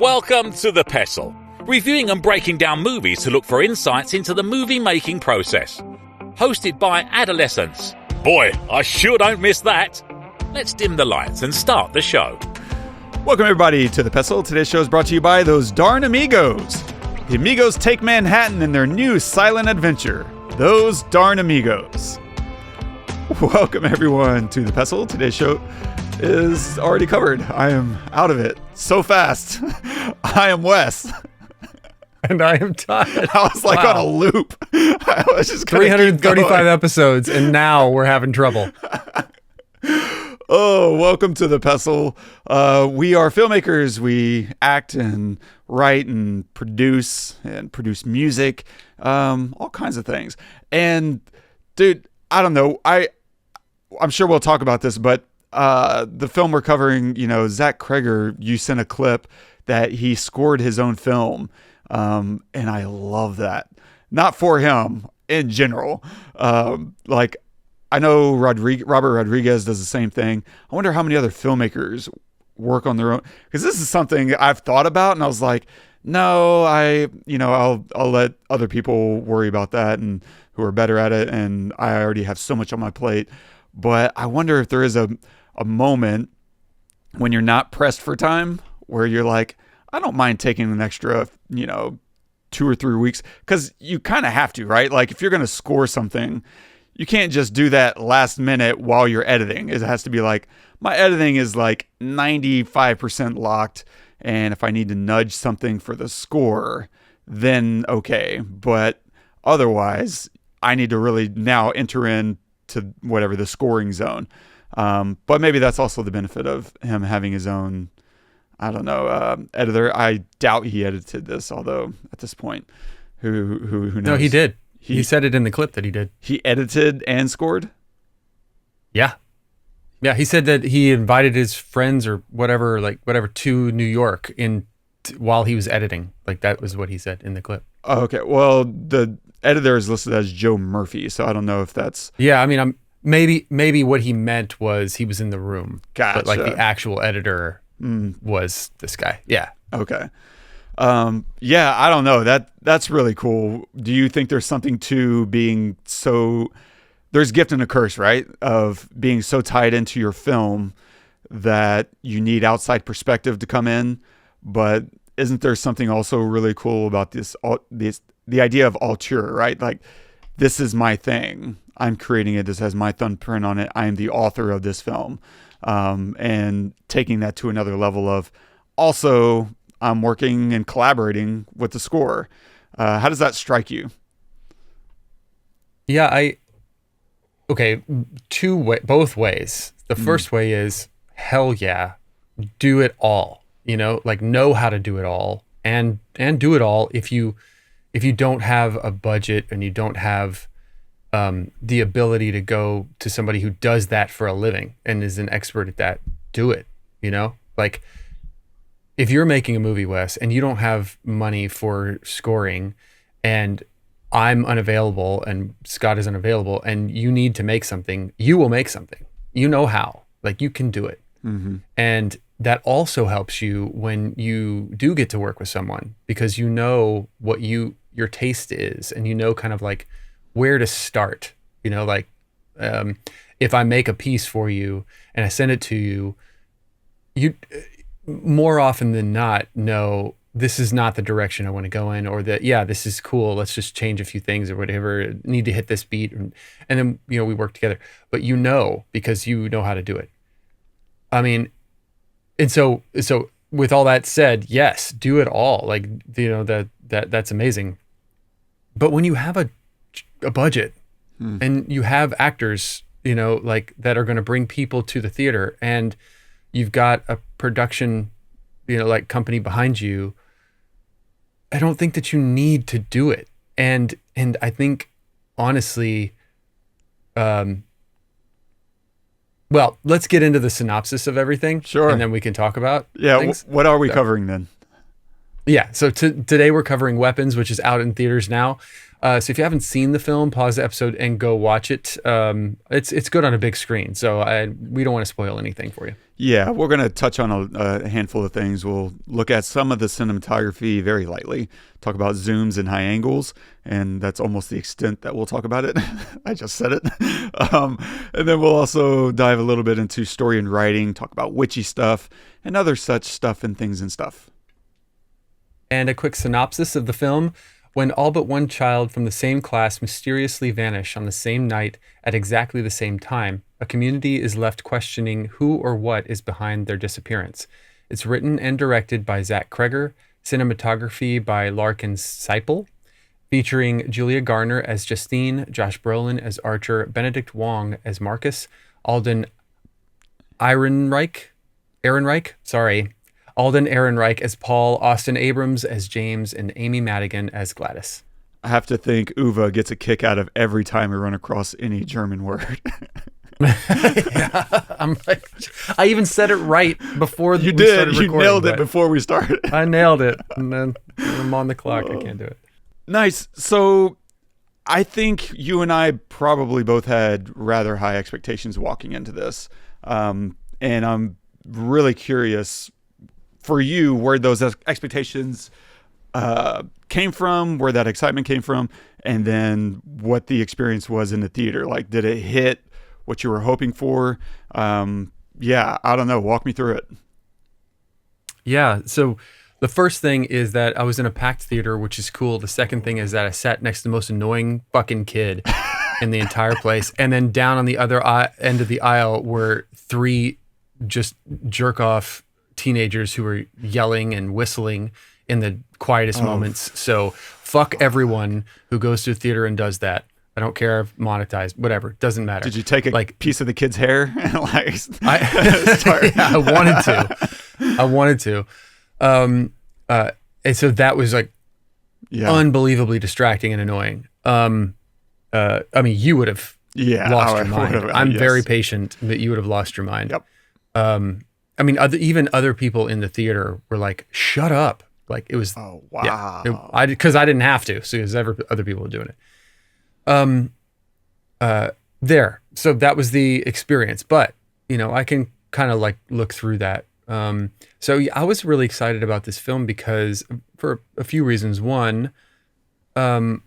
Welcome to the Pestle, reviewing and breaking down movies to look for insights into the movie-making process. Hosted by adolescents. Boy, I sure don't miss that. Let's dim the lights and start the show. Welcome everybody to the Pestle. Today's show is brought to you by those darn amigos. The amigos take Manhattan in their new silent adventure. Those darn amigos. Welcome everyone to the Pestle. Today's show is already covered. I am out of it so fast. I am Wes. And I am Todd. I was like on a loop. I was just 335 episodes, and now we're having trouble. Oh, welcome to the Pestle. We are filmmakers. We act and write and produce music, all kinds of things. And dude, I don't know. I'm sure we'll talk about this, but the film we're covering, Zach Cregger, you sent a clip that he scored his own film. And I love that. Not for him, in general. I know Robert Rodriguez does the same thing. I wonder how many other filmmakers work on their own, because this is something I've thought about, and I was like, no, I'll let other people worry about that and who are better at it, and I already have so much on my plate. But I wonder if there is a moment when you're not pressed for time where you're like, I don't mind taking an extra, 2 or 3 weeks, because you kind of have to, right? Like if you're going to score something, you can't just do that last minute while you're editing. It has to be like, my editing is like 95% locked, and if I need to nudge something for the score, then okay. But otherwise, I need to really now enter into whatever the scoring zone. But maybe that's also the benefit of him having his own, I don't know, editor. I doubt he edited this, although at this point, who knows? No, he did. He said it in the clip that he did. He edited and scored? Yeah. Yeah, he said that he invited his friends or whatever to New York while he was editing. Like that was what he said in the clip. Oh, okay. Well, the editor is listed as Joe Murphy, so I don't know if that's... Yeah, I mean, maybe what he meant was he was in the room. Gotcha. But like the actual editor was this guy. Yeah. Okay. Yeah, I don't know. That's really cool. Do you think there's something to being so... There's gift and a curse, right? Of being so tied into your film that you need outside perspective to come in. But isn't there something also really cool about the idea of auteur, right? Like, this is my thing. I'm creating it. This has my thumbprint on it. I am the author of this film. And taking that to another level of also I'm working and collaborating with the score. How does that strike you? Yeah, both ways. The first way is, hell yeah, do it all. Know how to do it all and do it all. If you don't have a budget and you don't have the ability to go to somebody who does that for a living and is an expert at that, do it. Like if you're making a movie, Wes, and you don't have money for scoring, and I'm unavailable and Scott is unavailable, and you need to make something, you will make something. You know how. Like, you can do it. Mm-hmm. And that also helps you when you do get to work with someone, because you know what your taste is, and you know kind of like where to start. If I make a piece for you and I send it to you, you more often than not know this is not the direction I want to go in, or that, yeah, this is cool, let's just change a few things or whatever, need to hit this beat, and then we work together. But because you know how to do it. I mean, and so with all that said, yes, do it all. Like, that's amazing. But when you have a budget and you have actors, that are going to bring people to the theater, and you've got a production, company behind you, I don't think that you need to do it. And I think, honestly, well, let's get into the synopsis of everything. Sure. And then we can talk about things. Things. What are we covering then? Yeah, so today we're covering Weapons, which is out in theaters now. So if you haven't seen the film, pause the episode and go watch it. It's good on a big screen, so we don't want to spoil anything for you. Yeah, we're going to touch on a handful of things. We'll look at some of the cinematography very lightly, talk about zooms and high angles, and that's almost the extent that we'll talk about it. I just said it. And then we'll also dive a little bit into story and writing, talk about witchy stuff, and other such stuff and things and stuff. And a quick synopsis of the film. When all but one child from the same class mysteriously vanish on the same night at exactly the same time, a community is left questioning who or what is behind their disappearance. It's written and directed by Cregger, cinematography by Larkin Seiple, featuring Julia Garner as Justine, Josh Brolin as Archer, Benedict Wong as Marcus, Alden Ehrenreich, Alden Ehrenreich as Paul, Austin Abrams as James, and Amy Madigan as Gladys. I have to think Uwe gets a kick out of every time we run across any German word. Yeah, I'm like, I even said it right before you we did. started recording. You nailed it before we started. I nailed it, and then I'm on the clock. I can't do it. Nice. So I think you and I probably both had rather high expectations walking into this. And I'm really curious for you where those expectations came from, where that excitement came from, and then what the experience was in the theater. Like, did it hit what you were hoping for? Yeah, I don't know. Walk me through it. Yeah. So the first thing is that I was in a packed theater, which is cool. The second thing is that I sat next to the most annoying fucking kid in the entire place. And then down on the other end of the aisle were three just jerk off teenagers who were yelling and whistling in the quietest moments. So fuck everyone who goes to a theater and does that. I don't care if monetized, whatever, doesn't matter. Did you take a piece of the kid's hair? I wanted to. And so that was like unbelievably distracting and annoying. I mean, you would have lost your mind. I'm very patient, but you would have lost your mind. Yep. I mean, even other people in the theater were like, "Shut up!" Like it was. Oh wow! Yeah, because I didn't have to, so because other people were doing it. So that was the experience, but I can kind of like look through that. So yeah, I was really excited about this film because for a few reasons. One, I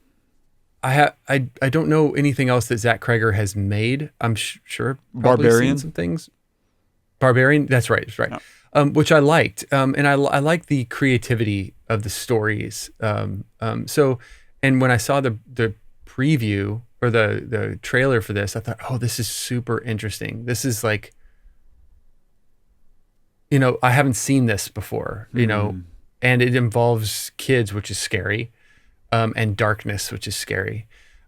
don't know anything else that Cregger has made. I'm sure Barbarian, some things. Barbarian, that's right. Yeah. Which I liked, and I like the creativity of the stories. So, and when I saw the preview or the trailer for this, I thought, oh, this is super interesting. This is like, I haven't seen this before, and it involves kids, which is scary, and darkness, which is scary,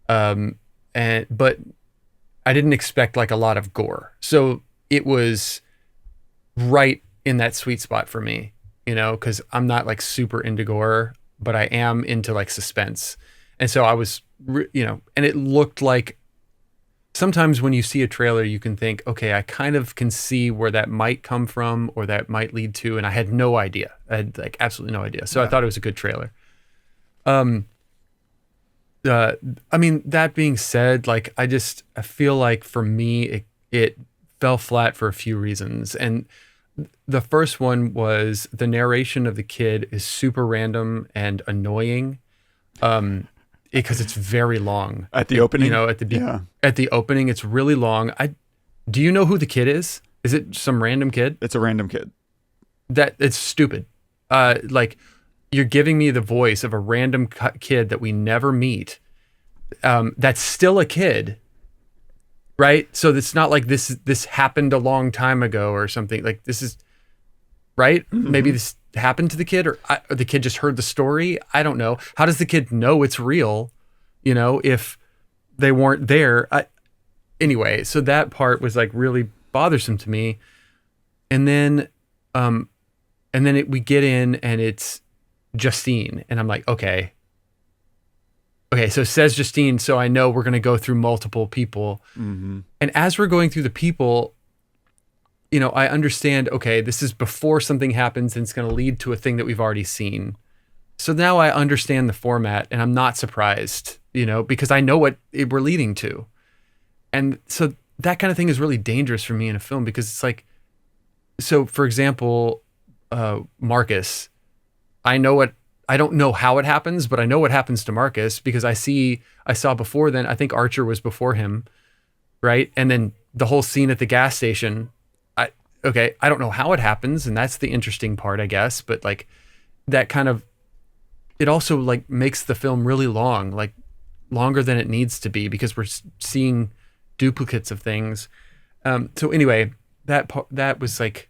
but I didn't expect like a lot of gore, so it was right in that sweet spot for me, because I'm not like super into gore, but I am into like suspense. And so I was, and it looked like sometimes when you see a trailer, you can think, okay, I kind of can see where that might come from or that might lead to. And I had no idea. I had like absolutely no idea. So I thought it was a good trailer. I mean, that being said, like, I feel like for me, it fell flat for a few reasons. And the first one was the narration of the kid is super random and annoying. Because it's very long at the opening. At the opening, it's really long. Do you know who the kid is? Is it some random kid? It's a random kid. That it's stupid. Like you're giving me the voice of a random kid that we never meet. That's still a kid, right? So it's not like this happened a long time ago or something. Like this is right. Mm-hmm. Maybe this happened to the kid, or the kid just heard the story. I don't know. How does the kid know it's real? If they weren't there. Anyway, so that part was like really bothersome to me. And then, we get in and it's Justine, and I'm like, okay. So it says Justine, so I know we're going to go through multiple people. Mm-hmm. And as we're going through the people, I understand, okay, this is before something happens and it's going to lead to a thing that we've already seen. So now I understand the format, and I'm not surprised, because I know what we're leading to. And so that kind of thing is really dangerous for me in a film, because it's like, so for example, Marcus, I don't know how it happens, but I know what happens to Marcus because I saw before then, I think Archer was before him, right? And then the whole scene at the gas station, I don't know how it happens, and that's the interesting part, I guess, but like that kind of, it also like makes the film really long, like longer than it needs to be, because we're seeing duplicates of things. So anyway, that was like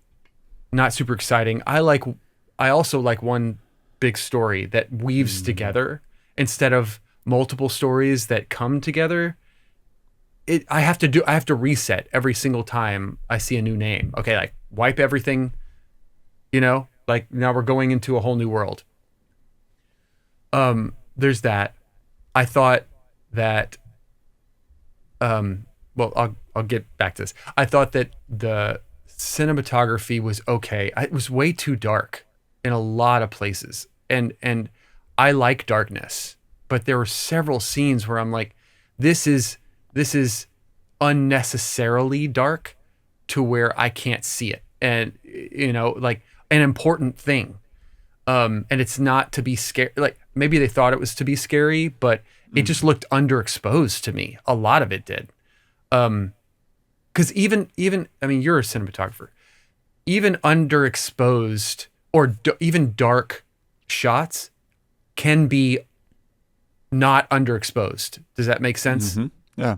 not super exciting. I also like one big story that weaves together instead of multiple stories that come together. I have to reset every single time I see a new name. Okay, like wipe everything, like now we're going into a whole new world. There's that. I thought that, well, I'll get back to this. I thought that the cinematography was okay. It was way too dark in a lot of places. And I like darkness, but there were several scenes where I'm like, this is unnecessarily dark to where I can't see it. And, like an important thing. And it's not to be scary. Like maybe they thought it was to be scary, but it just looked underexposed to me. A lot of it did. Cause even, I mean, you're a cinematographer, even underexposed or even dark shots can be not underexposed. Does that make sense? Mm-hmm. Yeah.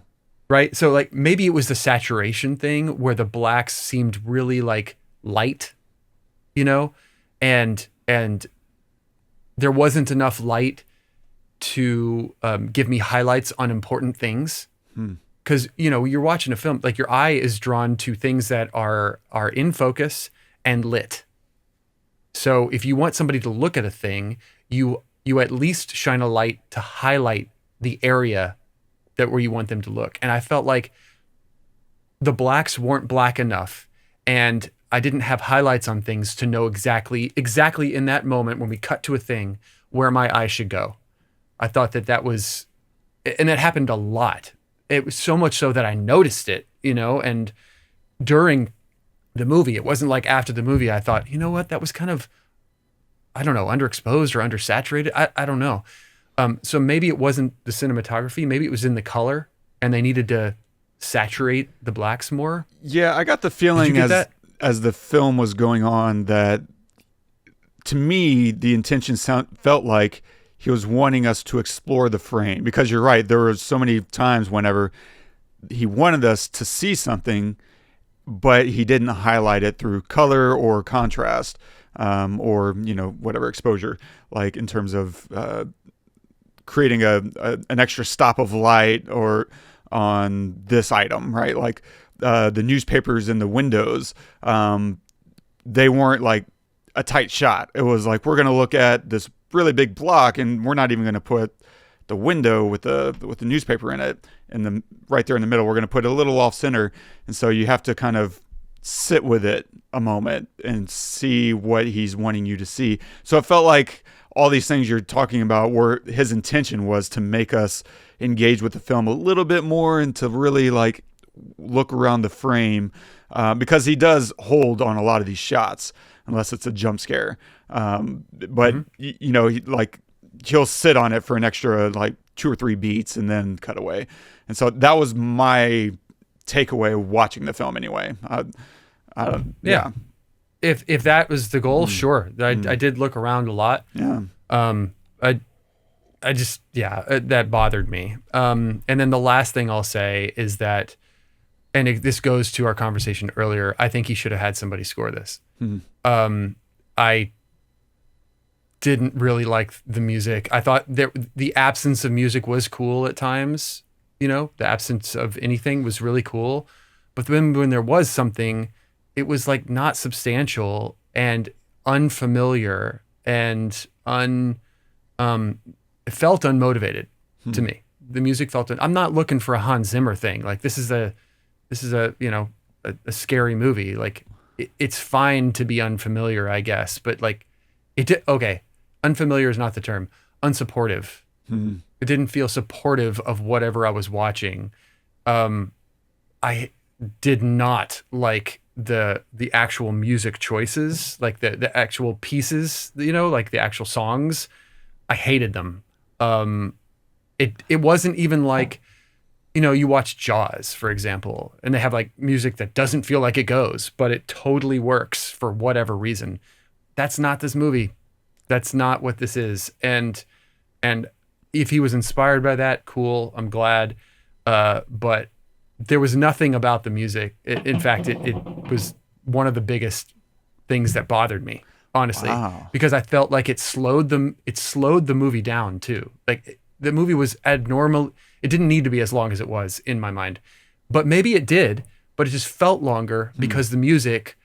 Right. So like maybe it was the saturation thing where the blacks seemed really like light, and there wasn't enough light to give me highlights on important things. Because, you're watching a film, like your eye is drawn to things that are in focus and lit. So if you want somebody to look at a thing, you at least shine a light to highlight the area where you want them to look. And I felt like the blacks weren't black enough, and I didn't have highlights on things to know exactly in that moment when we cut to a thing where my eye should go. I thought that was, and it happened a lot. It was so much so that I noticed it, and during the movie, it wasn't like after the movie, I thought, you know what, that was kind of, I don't know, underexposed or undersaturated. I don't know. So maybe it wasn't the cinematography. Maybe it was in the color and they needed to saturate the blacks more. Yeah. I got the feeling as the film was going on that, to me, the intention felt like he was wanting us to explore the frame, because you're right. There were so many times whenever he wanted us to see something, but he didn't highlight it through color or contrast, or, whatever exposure, like in terms of, creating an extra stop of light or on this item, right? Like, the newspapers in the windows, they weren't like a tight shot. It was like, we're going to look at this really big block, and we're not even going to put the window with the newspaper in it, and right there in the middle, we're going to put it a little off center. And so you have to kind of sit with it a moment and see what he's wanting you to see. So it felt like all these things you're talking about were his intention was to make us engage with the film a little bit more and to really like look around the frame, because he does hold on a lot of these shots unless it's a jump scare. But he'll sit on it for an extra like 2 or 3 beats and then cut away. And so that was my takeaway watching the film anyway. Yeah. If that was the goal, sure. I did look around a lot. Yeah. I just, that bothered me. And then the last thing I'll say is that, and this goes to our conversation earlier, I think he should have had somebody score this. I didn't really like the music. I thought the absence of music was cool at times. The absence of anything was really cool. But then when there was something, it was like not substantial and unfamiliar and it felt unmotivated to me. The music felt, I'm not looking for a Hans Zimmer thing. Like this is a scary movie. Like it's fine to be unfamiliar, I guess. But like it did. Okay. unfamiliar is not the term, unsupportive. It didn't feel supportive of whatever I was watching. I did not like the actual music choices, like the actual pieces, like the actual songs. I hated them. It wasn't even like, you watch Jaws, for example, and they have like music that doesn't feel like it goes, but it totally works for whatever reason. That's not this movie. That's not what this is. And if he was inspired by that, cool, I'm glad. But there was nothing about the music. In fact, it was one of the biggest things that bothered me, honestly, because I felt like it slowed the movie down too. Like the movie was abnormal. It didn't need to be as long as it was in my mind, but maybe it did, but it just felt longer because the music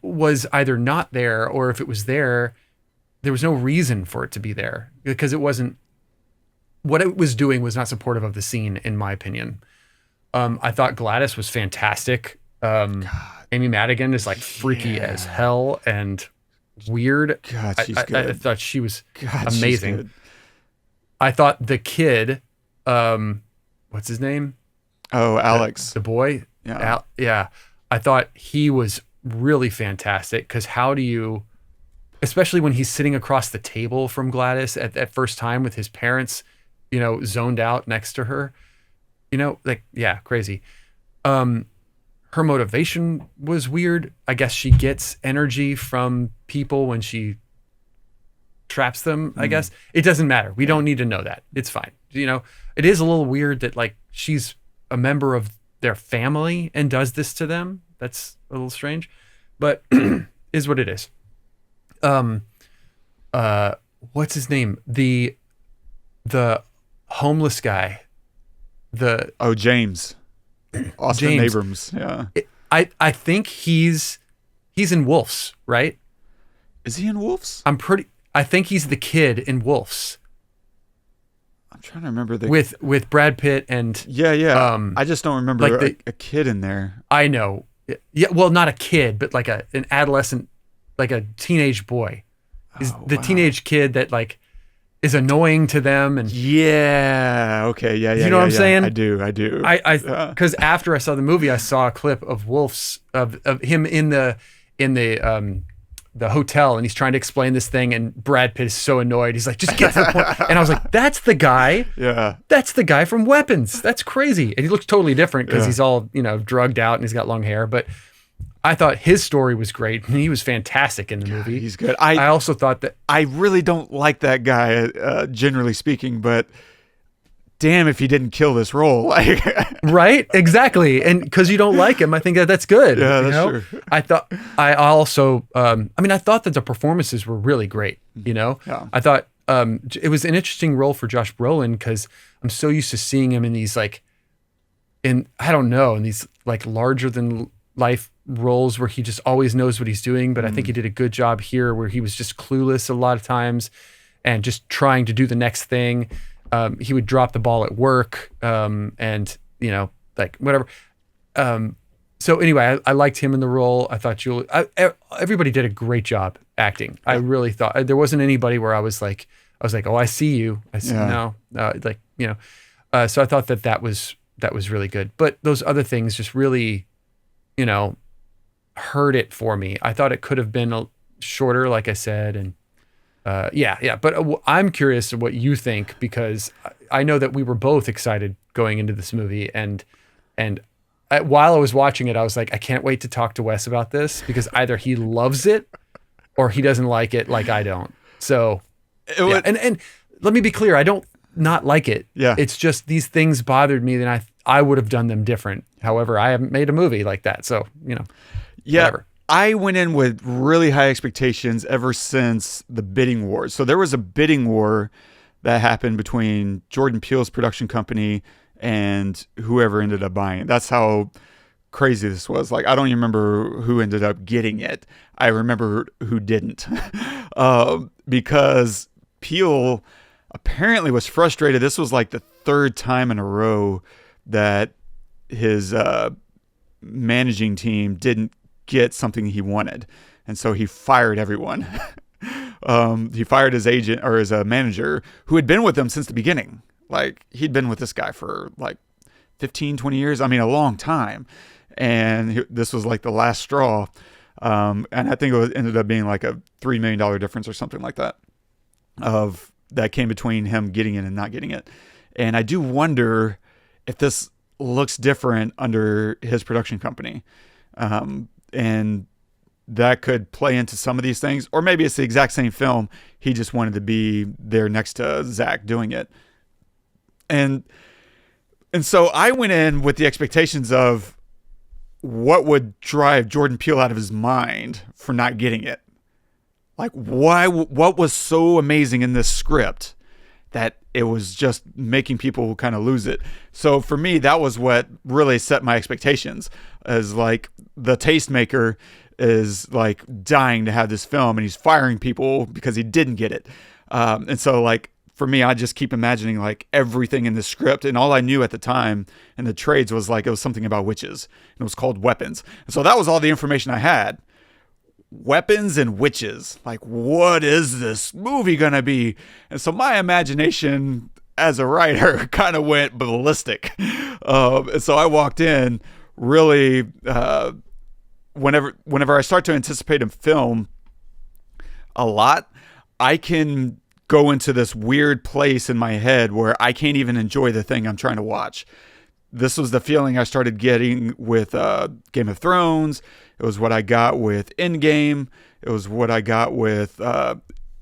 was either not there, or if it was there was no reason for it to be there, because it wasn't, what it was doing was not supportive of the scene, in my opinion. I thought Gladys was fantastic. Amy Madigan is like freaky as hell and weird. God, she's good. I thought she was amazing. I thought the kid, what's his name? Oh, Alex. The boy? Yeah. I thought he was really fantastic, because how do you, especially when he's sitting across the table from Gladys at first time with his parents, zoned out next to her, crazy. Her motivation was weird. I guess she gets energy from people when she traps them, I guess. It doesn't matter. We don't need to know that. It's fine. It is a little weird that like she's a member of their family and does this to them. That's a little strange, but is what it is. What's his name? The homeless guy. James. Austin James. Abrams. Yeah. I think he's in Wolves, right? Is he in Wolves? I think he's the kid in Wolves. I'm trying to remember with Brad Pitt and I just don't remember like a kid in there. I know. Yeah, well, not a kid, but like an adolescent, like a teenage boy. Is the teenage kid that like is annoying to them, and okay, you know what I'm saying? I do. Because after I saw the movie, I saw a clip of Wolf's of him in the hotel, and he's trying to explain this thing, and Brad Pitt is so annoyed. He's like, just get to the point. And I was like, that's the guy. Yeah. That's the guy from Weapons. That's crazy. And he looks totally different because he's all, drugged out and he's got long hair. But I thought his story was great, and he was fantastic in the movie. He's good. I also thought that I really don't like that guy, generally speaking, but damn if he didn't kill this role. Right? Exactly. And because you don't like him, I think that's good. Yeah, that's true. I thought that the performances were really great. Yeah. I thought it was an interesting role for Josh Brolin, because I'm so used to seeing him in these in these like larger than life roles where he just always knows what he's doing. But I think he did a good job here, where he was just clueless a lot of times and just trying to do the next thing. He would drop the ball at work, and like whatever. So anyway, I liked him in the role. I thought everybody did a great job acting. I really thought there wasn't anybody where I was like, oh, I see you. I see no, so I thought that was really good. But those other things just really, hurt it for me. I thought it could have been shorter, like I said, and. But I'm curious to what you think, because I know that we were both excited going into this movie, and while I was watching it, I was like, I can't wait to talk to Wes about this, because either he loves it or he doesn't like it like I don't. So, and let me be clear, I don't not like it. Yeah, it's just these things bothered me, then I would have done them different. However, I haven't made a movie like that, so whatever. I went in with really high expectations ever since the bidding war. So there was a bidding war that happened between Jordan Peele's production company and whoever ended up buying it. That's how crazy this was. Like, I don't even remember who ended up getting it. I remember who didn't. Because Peele apparently was frustrated. This was like the third time in a row that his managing team didn't get something he wanted, and so he fired everyone. He fired his agent or his manager who had been with him since the beginning. Like, he'd been with this guy for like 15, 20 years. I mean, a long time. And this was like the last straw. And I think ended up being like a $3 million difference or something like that that came between him getting it and not getting it. And I do wonder if this looks different under his production company. And that could play into some of these things. Or maybe it's the exact same film. He just wanted to be there next to Zach doing it. And so I went in with the expectations of what would drive Jordan Peele out of his mind for not getting it. Like, what was so amazing in this script that it was just making people kind of lose it. So for me, that was what really set my expectations, as like the tastemaker is like dying to have this film and he's firing people because he didn't get it. And so like, for me, I just keep imagining like everything in the script, and all I knew at the time in the trades was like, it was something about witches and it was called Weapons. And so that was all the information I had. Weapons and witches. Like, what is this movie gonna be? And so my imagination as a writer kind of went ballistic. And so I walked in really, whenever I start to anticipate a film a lot, I can go into this weird place in my head where I can't even enjoy the thing I'm trying to watch. This was the feeling I started getting with Game of Thrones. It was what I got with Endgame. It was what I got with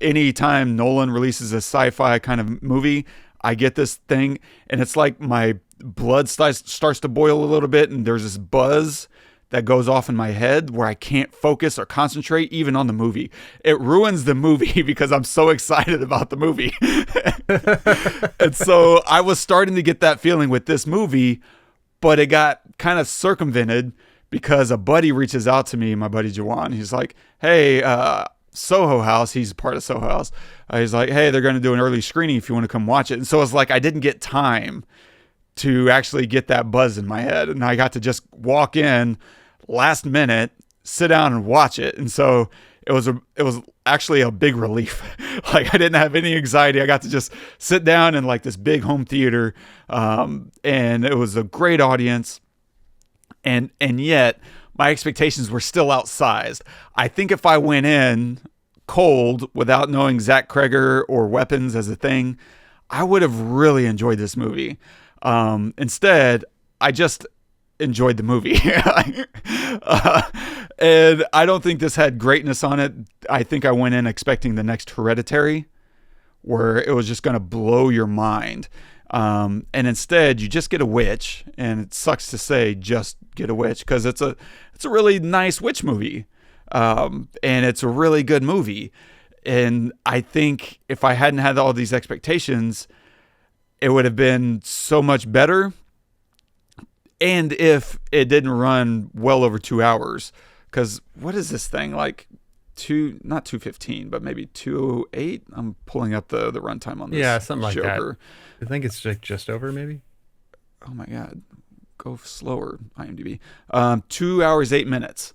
any time Nolan releases a sci-fi kind of movie. I get this thing, and it's like my blood starts to boil a little bit, and there's this buzz that goes off in my head where I can't focus or concentrate even on the movie. It ruins the movie because I'm so excited about the movie. And so I was starting to get that feeling with this movie, but it got kind of circumvented because a buddy reaches out to me, my buddy Jawan. He's like, hey, Soho House, he's part of Soho House. He's like, hey, they're going to do an early screening if you want to come watch it. And so it's like I didn't get time to actually get that buzz in my head. And I got to just walk in last minute, sit down and watch it. And so it was actually a big relief. Like, I didn't have any anxiety. I got to just sit down in like this big home theater. And it was a great audience. And yet my expectations were still outsized. I think if I went in cold without knowing Zach Cregger or Weapons as a thing, I would have really enjoyed this movie. Instead, I just enjoyed the movie. And I don't think this had greatness on it. I think I went in expecting the next Hereditary, where it was just going to blow your mind. And instead, you just get a witch, and it sucks to say just get a witch because it's a really nice witch movie, and it's a really good movie. And I think if I hadn't had all these expectations, it would have been so much better. And if it didn't run well over 2 hours, because what is this thing like? Not 2:15, but maybe 2:08. I'm pulling up the runtime on this. Yeah, something like Joker. that. I think it's just over, maybe. Oh my God, go slower, IMDb. 2 hours 8 minutes,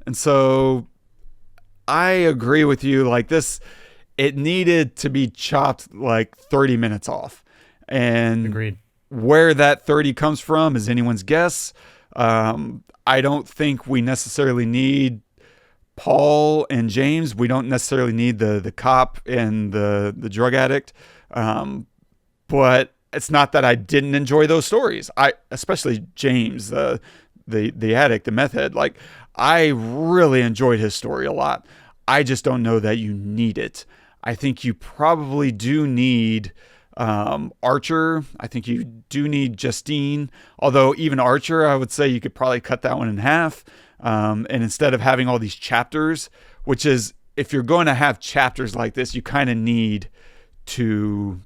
and so I agree with you. Like this, it needed to be chopped like 30 minutes off, and agreed. Where that 30 comes from is anyone's guess. I don't think we necessarily need Paul and James. We don't necessarily need the cop and the drug addict. But it's not that I didn't enjoy those stories. Especially James, the addict, the meth head. Like, I really enjoyed his story a lot. I just don't know that you need it. I think you probably do need Archer. I think you do need Justine, although even Archer, I would say you could probably cut that one in half. And instead of having all these chapters, which is, if you're going to have chapters like this, you kind of need to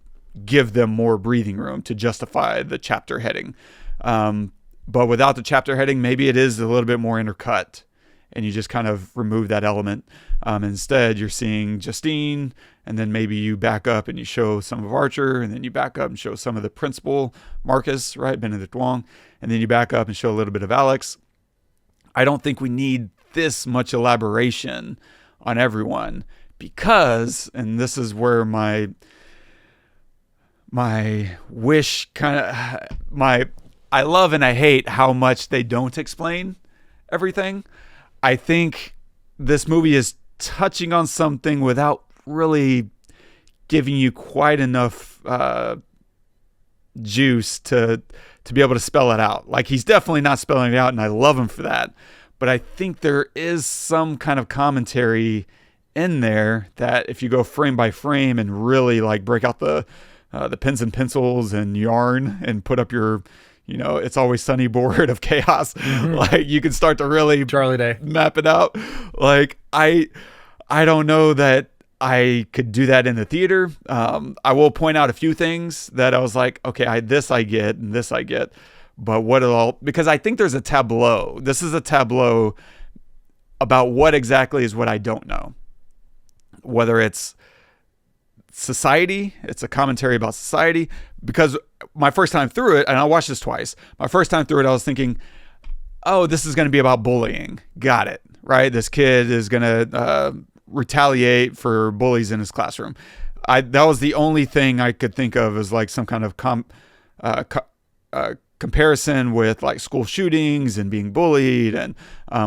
give them more breathing room to justify the chapter heading. But without the chapter heading, maybe it is a little bit more intercut and you just kind of remove that element. Instead, you're seeing Justine, and then maybe you back up and you show some of Archer, and then you back up and show some of the principal, Marcus, right, Benedict Wong, and then you back up and show a little bit of Alex. I don't think we need this much elaboration on everyone because, and this is where my wish kind of, I love and I hate how much they don't explain everything. I think this movie is touching on something without really giving you quite enough juice to be able to spell it out. Like, he's definitely not spelling it out, and I love him for that. But I think there is some kind of commentary in there that if you go frame by frame and really like break out the pens and pencils and yarn and put up your, It's Always Sunny board of chaos, like you can start to really Charlie Day map it out. Like I don't know that I could do that in the theater. I will point out a few things that I was like, okay, this I get and this I get. But because I think there's a tableau. This is a tableau about what exactly is what I don't know. Whether it's society, it's a commentary about society. Because my first time through it, and I watched this twice, my first time through it, I was thinking, oh, this is going to be about bullying. Got it, right? This kid is going to retaliate for bullies in his classroom. That was the only thing I could think of as like some kind of comparison with like school shootings and being bullied and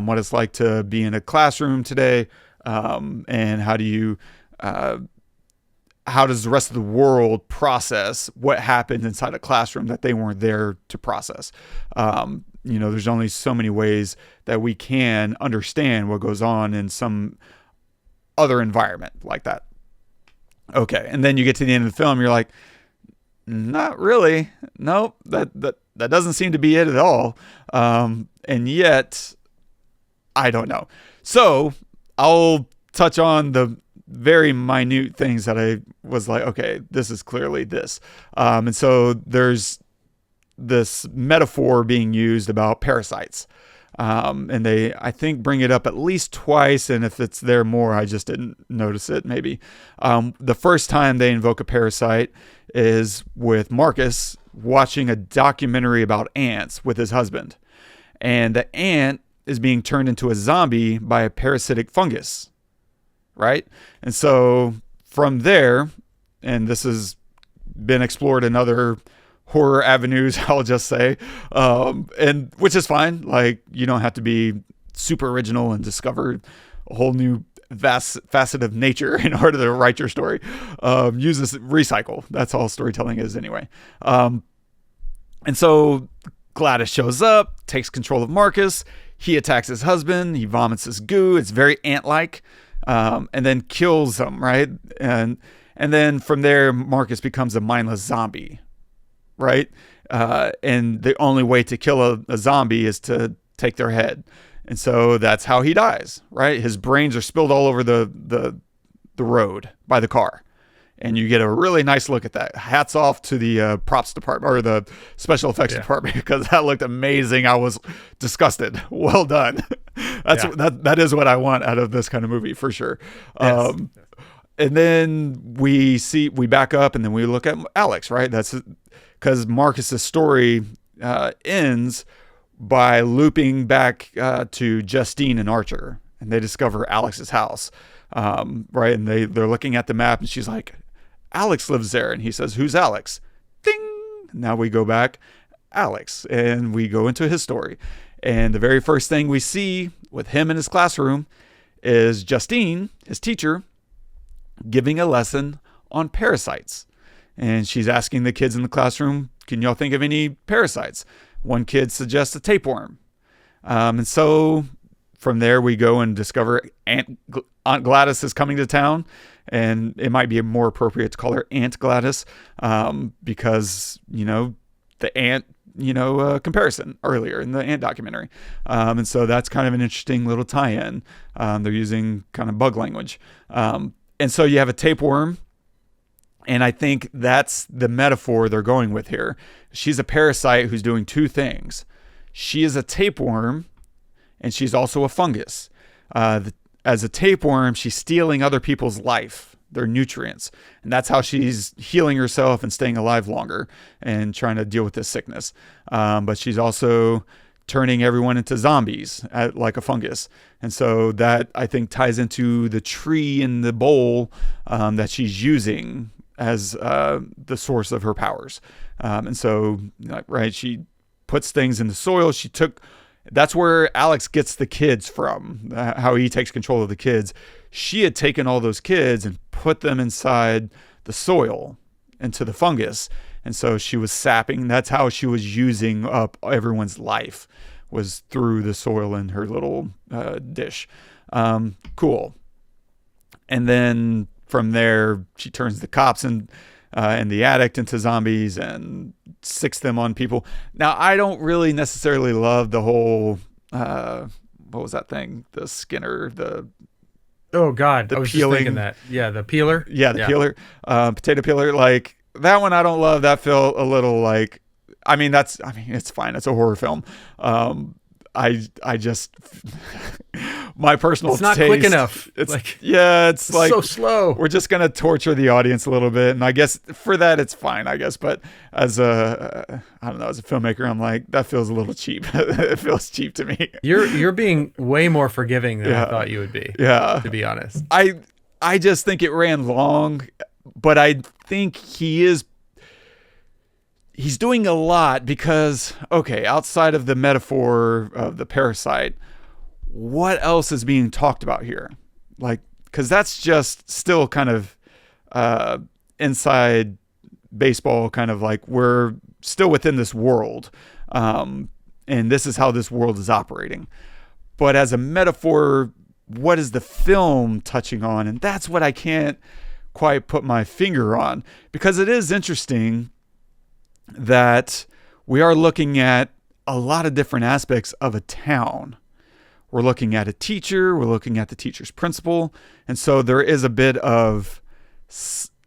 what it's like to be in a classroom today, and how does the rest of the world process what happened inside a classroom that they weren't there to process. There's only so many ways that we can understand what goes on in some other environment like that. Okay, and then you get to the end of the film, you're like, not really. Nope, that doesn't seem to be it at all. And yet, I don't know. So I'll touch on the very minute things that I was like, okay, this is clearly this. And so there's this metaphor being used about parasites. And they, I think, bring it up at least twice. And if it's there more, I just didn't notice it, maybe. The first time they invoke a parasite is with Marcus watching a documentary about ants with his husband. And the ant is being turned into a zombie by a parasitic fungus, right? And so from there, and this has been explored in other horror avenues, I'll just say, and which is fine. Like, you don't have to be super original and discover a whole new vast facet of nature in order to write your story. Use this, recycle. That's all storytelling is anyway. And so Gladys shows up, takes control of Marcus. He attacks his husband. He vomits his goo. It's very ant-like, and then kills him, right? And then from there, Marcus becomes a mindless zombie, right? And the only way to kill a zombie is to take their head. And so that's how he dies, right? His brains are spilled all over the road by the car. And you get a really nice look at that. Hats off to the props department or the special effects department, because that looked amazing. I was disgusted. Well done. That is what I want out of this kind of movie for sure. Yes. And then we back up and then we look at Alex, right? That's because Marcus's story ends by looping back to Justine and Archer, and they discover Alex's house, right? And they're looking at the map, and she's like, Alex lives there. And he says, who's Alex? Ding! Now we go back, Alex, and we go into his story. And the very first thing we see with him in his classroom is Justine, his teacher, giving a lesson on parasites. And she's asking the kids in the classroom, can y'all think of any parasites? One kid suggests a tapeworm. And so from there, we go and discover Aunt Gladys is coming to town. And it might be more appropriate to call her Aunt Gladys, because, the ant, comparison earlier in the ant documentary. And so that's kind of an interesting little tie-in. They're using kind of bug language. And so you have a tapeworm. And I think that's the metaphor they're going with here. She's a parasite who's doing two things. She is a tapeworm, and she's also a fungus. As a tapeworm, she's stealing other people's life, their nutrients. And that's how she's healing herself and staying alive longer and trying to deal with this sickness. But she's also turning everyone into zombies like a fungus. And so that, I think, ties into the tree in the bowl that she's using as the source of her powers. And so, right, she puts things in the soil. That's where Alex gets the kids from, how he takes control of the kids. She had taken all those kids and put them inside the soil, into the fungus. And so she was sapping. That's how she was using up everyone's life, was through the soil in her little dish. Cool. And then from there, she turns the cops and the addict into zombies and sicks them on people. Now, I don't really necessarily love the whole, what was that thing? The Skinner, Oh God, the I was peeling. just thinking that. Yeah, the peeler. Yeah, the peeler, potato peeler. Like that one, I don't love. That felt a little like. I mean, it's fine. It's a horror film. I just my personal It's not taste, quick enough. It's like it's like so slow. We're just gonna torture the audience a little bit, and I guess for that it's fine. I guess, but as a filmmaker, I'm like, that feels a little cheap. It feels cheap to me. You're being way more forgiving than I thought you would be. Yeah, to be honest, I just think it ran long, but I think he's doing a lot because, okay, outside of the metaphor of the parasite, what else is being talked about here? Like, because that's just still kind of inside baseball, kind of like we're still within this world. And this is how this world is operating. But as a metaphor, what is the film touching on? And that's what I can't quite put my finger on, because it is interesting that we are looking at a lot of different aspects of a town. We're looking at a teacher, we're looking at the teacher's principal, and so there is a bit of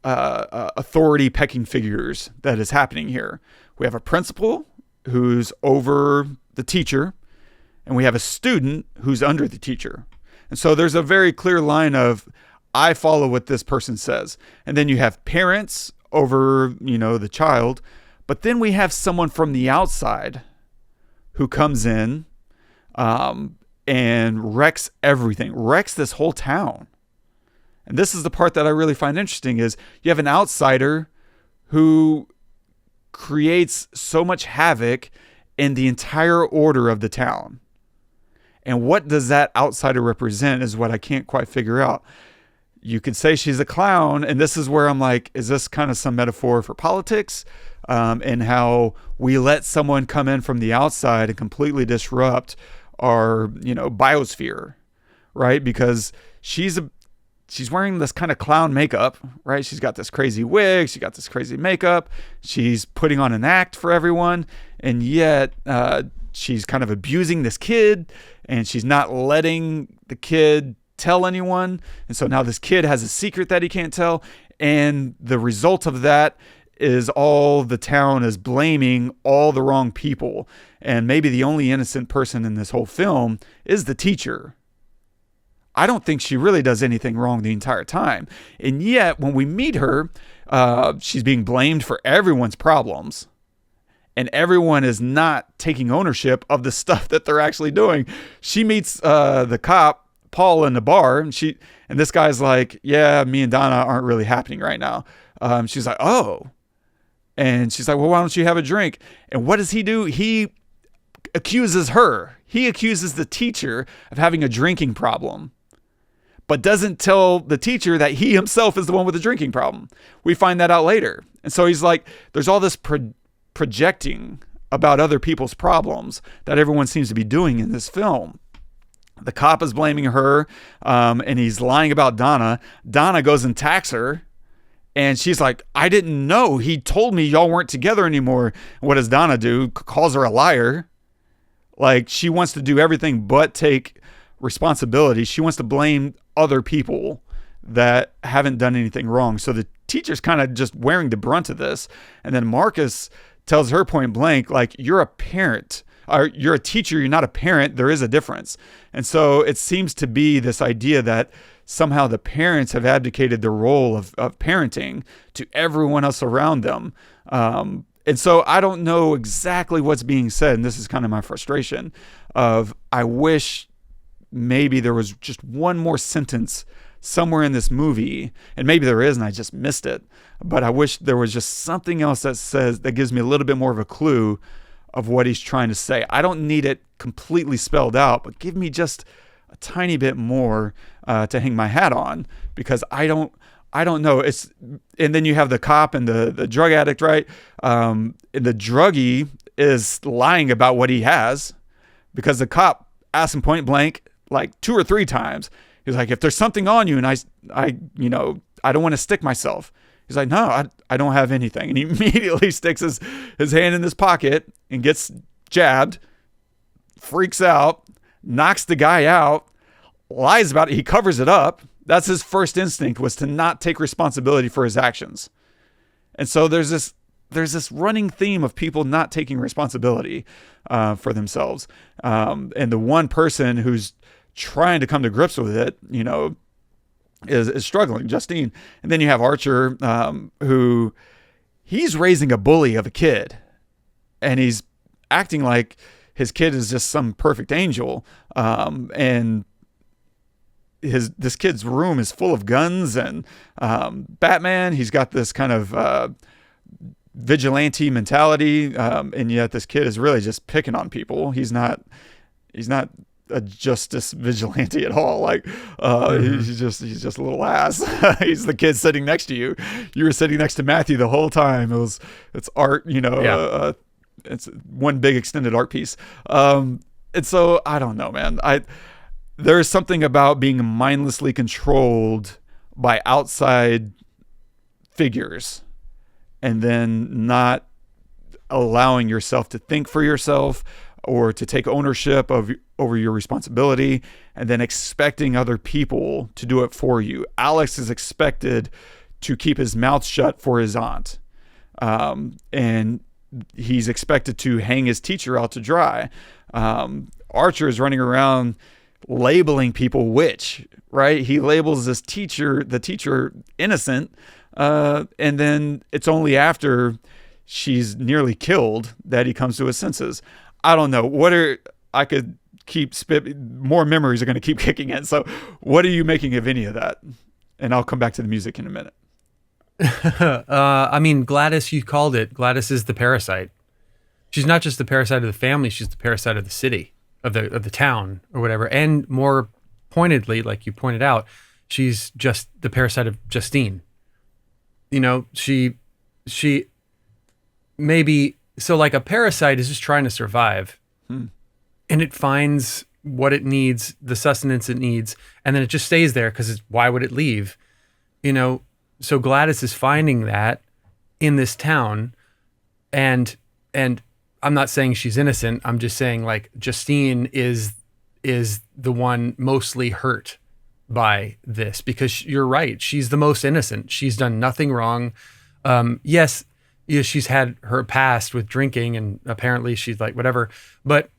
authority pecking figures that is happening here. We have a principal who's over the teacher, and we have a student who's under the teacher. And so there's a very clear line of, I follow what this person says. And then you have parents over, the child. But then we have someone from the outside who comes in and wrecks everything, wrecks this whole town. And this is the part that I really find interesting, is you have an outsider who creates so much havoc in the entire order of the town. And what does that outsider represent is what I can't quite figure out. You could say she's a clown, and this is where I'm like, is this kind of some metaphor for politics? And how we let someone come in from the outside and completely disrupt our, biosphere, right? Because she's wearing this kind of clown makeup, right? She's got this crazy wig, she got this crazy makeup, she's putting on an act for everyone, and yet she's kind of abusing this kid, and she's not letting the kid tell anyone. And so now this kid has a secret that he can't tell, and the result of that is all the town is blaming all the wrong people. And maybe the only innocent person in this whole film is the teacher. I don't think she really does anything wrong the entire time. And yet, when we meet her, she's being blamed for everyone's problems. And everyone is not taking ownership of the stuff that they're actually doing. She meets the cop, Paul, in the bar, and this guy's like, yeah, me and Donna aren't really happening right now. She's like, oh. And she's like, well, why don't you have a drink? And what does he do? He accuses her. He accuses the teacher of having a drinking problem, but doesn't tell the teacher that he himself is the one with the drinking problem. We find that out later. And so he's like, there's all this projecting about other people's problems that everyone seems to be doing in this film. The cop is blaming her, and he's lying about Donna. Donna goes and attacks her. And she's like, I didn't know. He told me y'all weren't together anymore. What does Donna do? Calls her a liar. Like, she wants to do everything but take responsibility. She wants to blame other people that haven't done anything wrong. So the teacher's kind of just wearing the brunt of this. And then Marcus tells her point blank, like, you're a parent. Or you're a teacher. You're not a parent. There is a difference. And so it seems to be this idea that somehow the parents have abdicated the role of parenting to everyone else around them. And so I don't know exactly what's being said, and this is kind of my frustration of I wish maybe there was just one more sentence somewhere in this movie, and maybe there is and I just missed it, but I wish there was just something else that gives me a little bit more of a clue of what he's trying to say. I don't need it completely spelled out, but give me just a tiny bit more to hang my hat on, because I don't know. And then you have the cop and the drug addict, right? The druggie is lying about what he has, because the cop asked him point blank like 2 or 3 times. He's like, if there's something on you, and I don't want to stick myself. He's like, no, I don't have anything. And he immediately sticks his hand in his pocket and gets jabbed, freaks out, knocks the guy out, lies about it. He covers it up. That's his first instinct, was to not take responsibility for his actions. And so there's this running theme of people not taking responsibility for themselves. And the one person who's trying to come to grips with it, is struggling, Justine. And then you have Archer, who he's raising a bully of a kid, and he's acting like his kid is just some perfect angel. And this kid's room is full of guns and Batman. He's got this kind of vigilante mentality, and yet this kid is really just picking on people. He's not a justice vigilante at all. Like he's just a little ass. He's the kid sitting next to you. You were sitting next to Matthew the whole time. It's art, it's one big extended art piece. And so I don't know, man. There's something about being mindlessly controlled by outside figures and then not allowing yourself to think for yourself or to take ownership over your responsibility, and then expecting other people to do it for you. Alex is expected to keep his mouth shut for his aunt. And he's expected to hang his teacher out to dry. Archer is running around labeling people witch, right? He labels the teacher innocent. And then it's only after she's nearly killed that he comes to his senses. I don't know. I could keep more memories are going to keep kicking in. So what are you making of any of that? And I'll come back to the music in a minute. I mean, Gladys, you called it. Gladys is the parasite. She's not just the parasite of the family. She's the parasite of the city, of the town or whatever. And more pointedly, like you pointed out, she's just the parasite of Justine. She maybe, so like a parasite is just trying to survive, and it finds what it needs, the sustenance it needs, and then it just stays there because why would it leave? So Gladys is finding that in this town, and I'm not saying she's innocent. I'm just saying like Justine is the one mostly hurt by this, because you're right. She's the most innocent. She's done nothing wrong. Yes, she's had her past with drinking, and apparently she's like whatever, but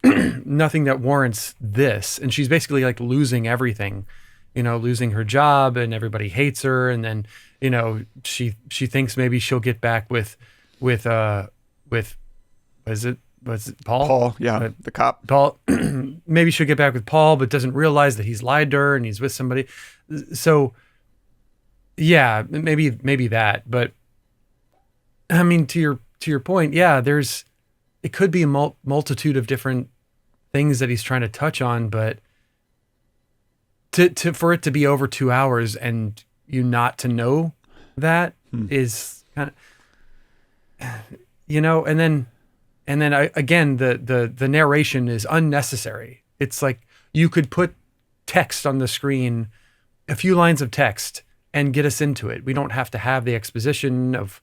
nothing that warrants this. And she's basically like losing everything, losing her job, and everybody hates her. And then, she thinks maybe she'll get back with was it Paul? Paul, yeah, the cop. Paul, maybe she'll get back with Paul, but doesn't realize that he's lied to her and he's with somebody. So yeah, maybe that, but I mean, to your point, yeah, it could be a multitude of different things that he's trying to touch on, but for it to be over 2 hours and you not to know that is kind of, and then again, the narration is unnecessary. It's like you could put text on the screen, a few lines of text, and get us into it. We don't have to have the exposition of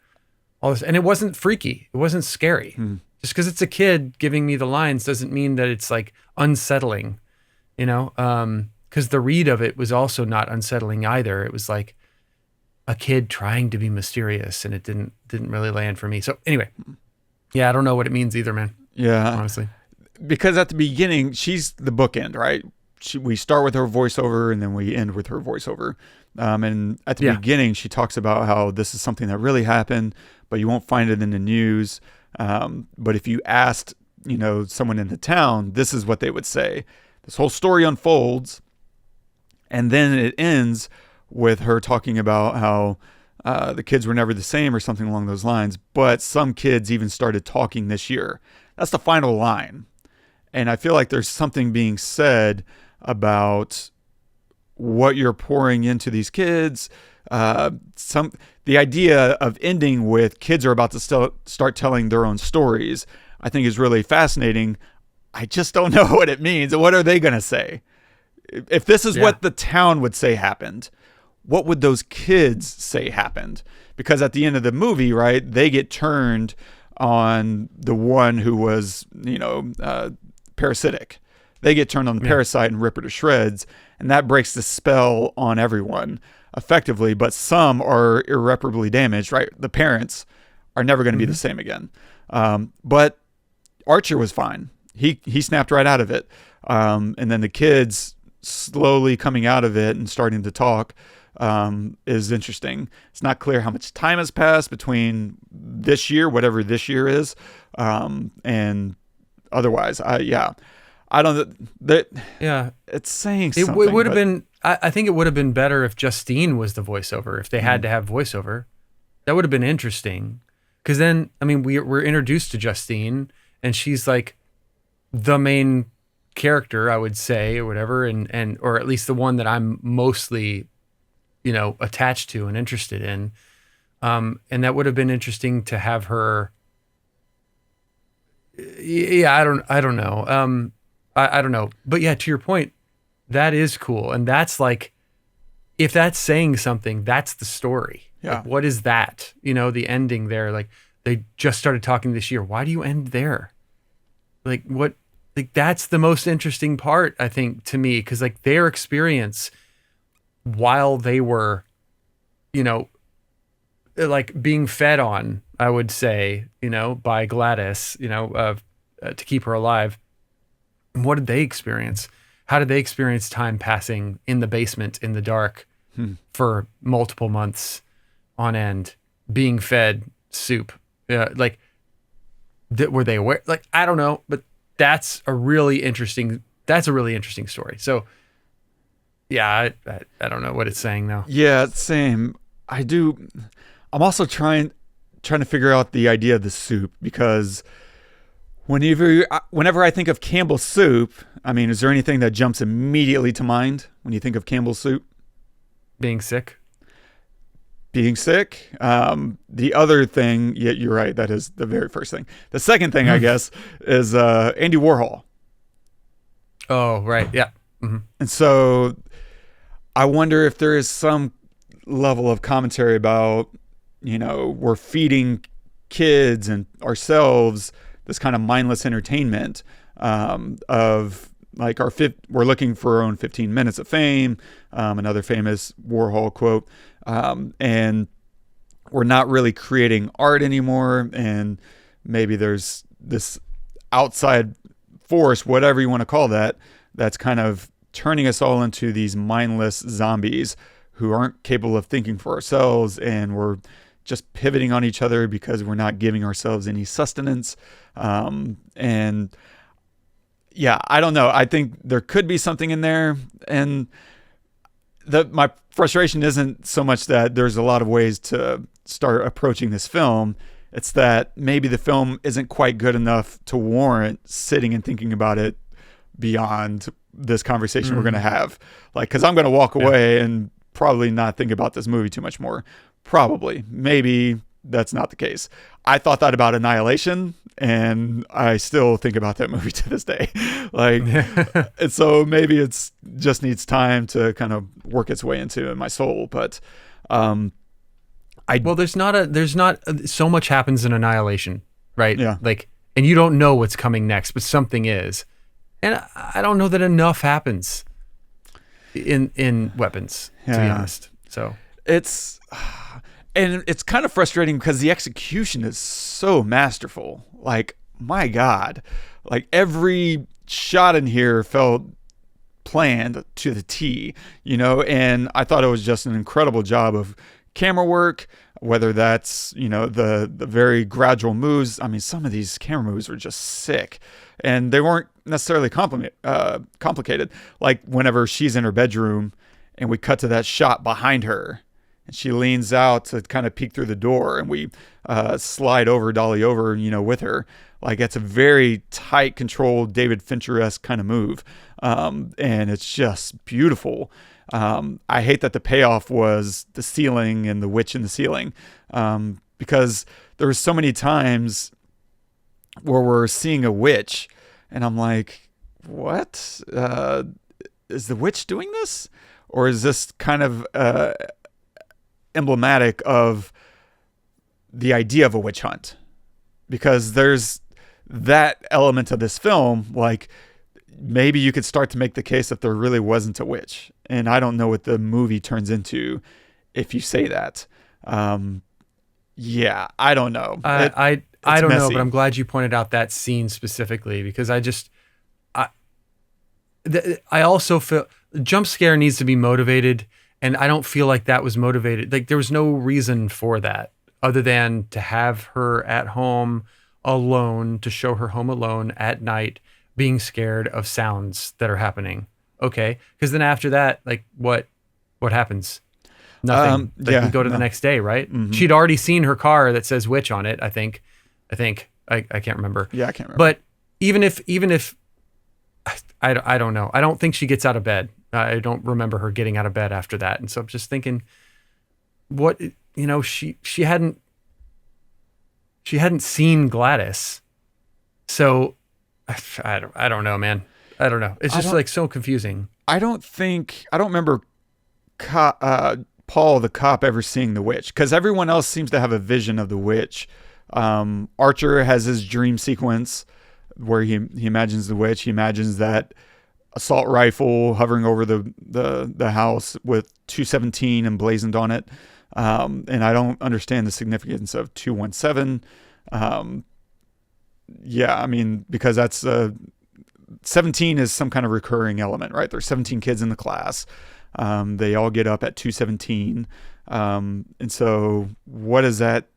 all this. And it wasn't freaky. It wasn't scary. Just because it's a kid giving me the lines doesn't mean that it's like unsettling, because the read of it was also not unsettling either. It was like a kid trying to be mysterious, and it didn't really land for me. So anyway, yeah, I don't know what it means either, man. Yeah. Honestly. Because at the beginning, she's the bookend, right? We start with her voiceover and then we end with her voiceover. And at the beginning, she talks about how this is something that really happened, but you won't find it in the news. But if you asked, someone in the town, this is what they would say. This whole story unfolds, and then it ends with her talking about how the kids were never the same or something along those lines. But some kids even started talking this year. That's the final line. And I feel like there's something being said about what you're pouring into these kids. The idea of ending with kids are about to start telling their own stories, I think is really fascinating. I just don't know what it means. What are they going to say? If this is what the town would say happened, what would those kids say happened? Because at the end of the movie, right, they get turned on the one who was, parasitic. They get turned on the parasite and rip her to shreds, and that breaks the spell on everyone effectively, but some are irreparably damaged, right? The parents are never going to be the same again. But Archer was fine. He snapped right out of it. And then the kids slowly coming out of it and starting to talk is interesting. It's not clear how much time has passed between this year, whatever this year is, and otherwise. I don't. It's saying something. It would have been. I think it would have been better if Justine was the voiceover. If they had to have voiceover, that would have been interesting. Because then, we're introduced to Justine, and she's like the main character, I would say, or whatever, and or at least the one that I'm mostly, attached to and interested in. And that would have been interesting to have her. Yeah, I don't know. I don't know. But yeah, to your point, that is cool. And that's like, if that's saying something, that's the story. Yeah. Like, what is that? The ending there, like they just started talking this year. Why do you end there? Like what, like that's the most interesting part, I think, to me. Cause like their experience while they were, like being fed on, I would say, by Gladys, to keep her alive. What did they experience? How did they experience time passing in the basement in the dark for multiple months on end, being fed soup? Were they aware? Like, I don't know, but that's a really interesting story. So yeah, I don't know what it's saying though. Yeah, same. I'm also trying to figure out the idea of the soup, because whenever I think of Campbell's soup, is there anything that jumps immediately to mind when you think of Campbell's soup? Being sick. The other thing, yeah, you're right. That is the very first thing. The second thing, I guess, is Andy Warhol. Oh, right. Yeah. Mm-hmm. And so I wonder if there is some level of commentary about, we're feeding kids and ourselves this kind of mindless entertainment of like we're looking for our own 15 minutes of fame, another famous Warhol quote, and we're not really creating art anymore, and maybe there's this outside force, whatever you want to call that, that's kind of turning us all into these mindless zombies who aren't capable of thinking for ourselves, and we're just pivoting on each other because we're not giving ourselves any sustenance. And yeah, I don't know. I think there could be something in there. And my frustration isn't so much that there's a lot of ways to start approaching this film. It's that maybe the film isn't quite good enough to warrant sitting and thinking about it beyond this conversation we're going to have. Like, cause I'm going to walk away and probably not think about this movie too much more. Probably. Maybe that's not the case. I thought that about Annihilation, and I still think about that movie to this day. Like, and so maybe it's just needs time to kind of work its way into my soul. But, there's not so much happens in Annihilation, right? Yeah. Like, and you don't know what's coming next, but something is. And I don't know that enough happens in Weapons, to be honest. So it's kind of frustrating because the execution is so masterful. Like, my God, like every shot in here felt planned to the T, and I thought it was just an incredible job of camera work, whether that's, the very gradual moves. I mean, some of these camera moves were just sick, and they weren't necessarily complicated. Like whenever she's in her bedroom and we cut to that shot behind her and she leans out to kind of peek through the door, and we slide over, dolly over, with her. Like, it's a very tight, controlled, David Fincher-esque kind of move. And it's just beautiful. I hate that the payoff was the ceiling and the witch in the ceiling, because there were so many times where we're seeing a witch and I'm like, what? Is the witch doing this? Or is this kind of emblematic of the idea of a witch hunt? Because there's that element of this film, like maybe you could start to make the case that there really wasn't a witch. And I don't know what the movie turns into if you say that. Yeah, I don't know. I don't messy. know, but I'm glad you pointed out that scene specifically, because I also feel the jump scare needs to be motivated, and I don't feel like that was motivated. Like, there was no reason for that other than to have her at home alone, to show her home alone at night being scared of sounds that are happening. Okay, because then after that, like, what happens? Nothing. We go to the next day, right? Mm-hmm. She'd already seen her car that says witch on it, I think. I can't remember. Yeah, I can't remember. But even if I don't know. I don't think she gets out of bed. I don't remember her getting out of bed after that. And so I'm just thinking, what, she hadn't seen Gladys. So I don't know, man. I don't know. It's just like so confusing. I don't remember Paul the cop ever seeing the witch, because everyone else seems to have a vision of the witch. Archer has his dream sequence where he imagines the witch. He imagines that assault rifle hovering over the house with 217 emblazoned on it. And I don't understand the significance of 217. Yeah, I mean, because that's 17 is some kind of recurring element, right? There's 17 kids in the class. They all get up at 217. And so what is that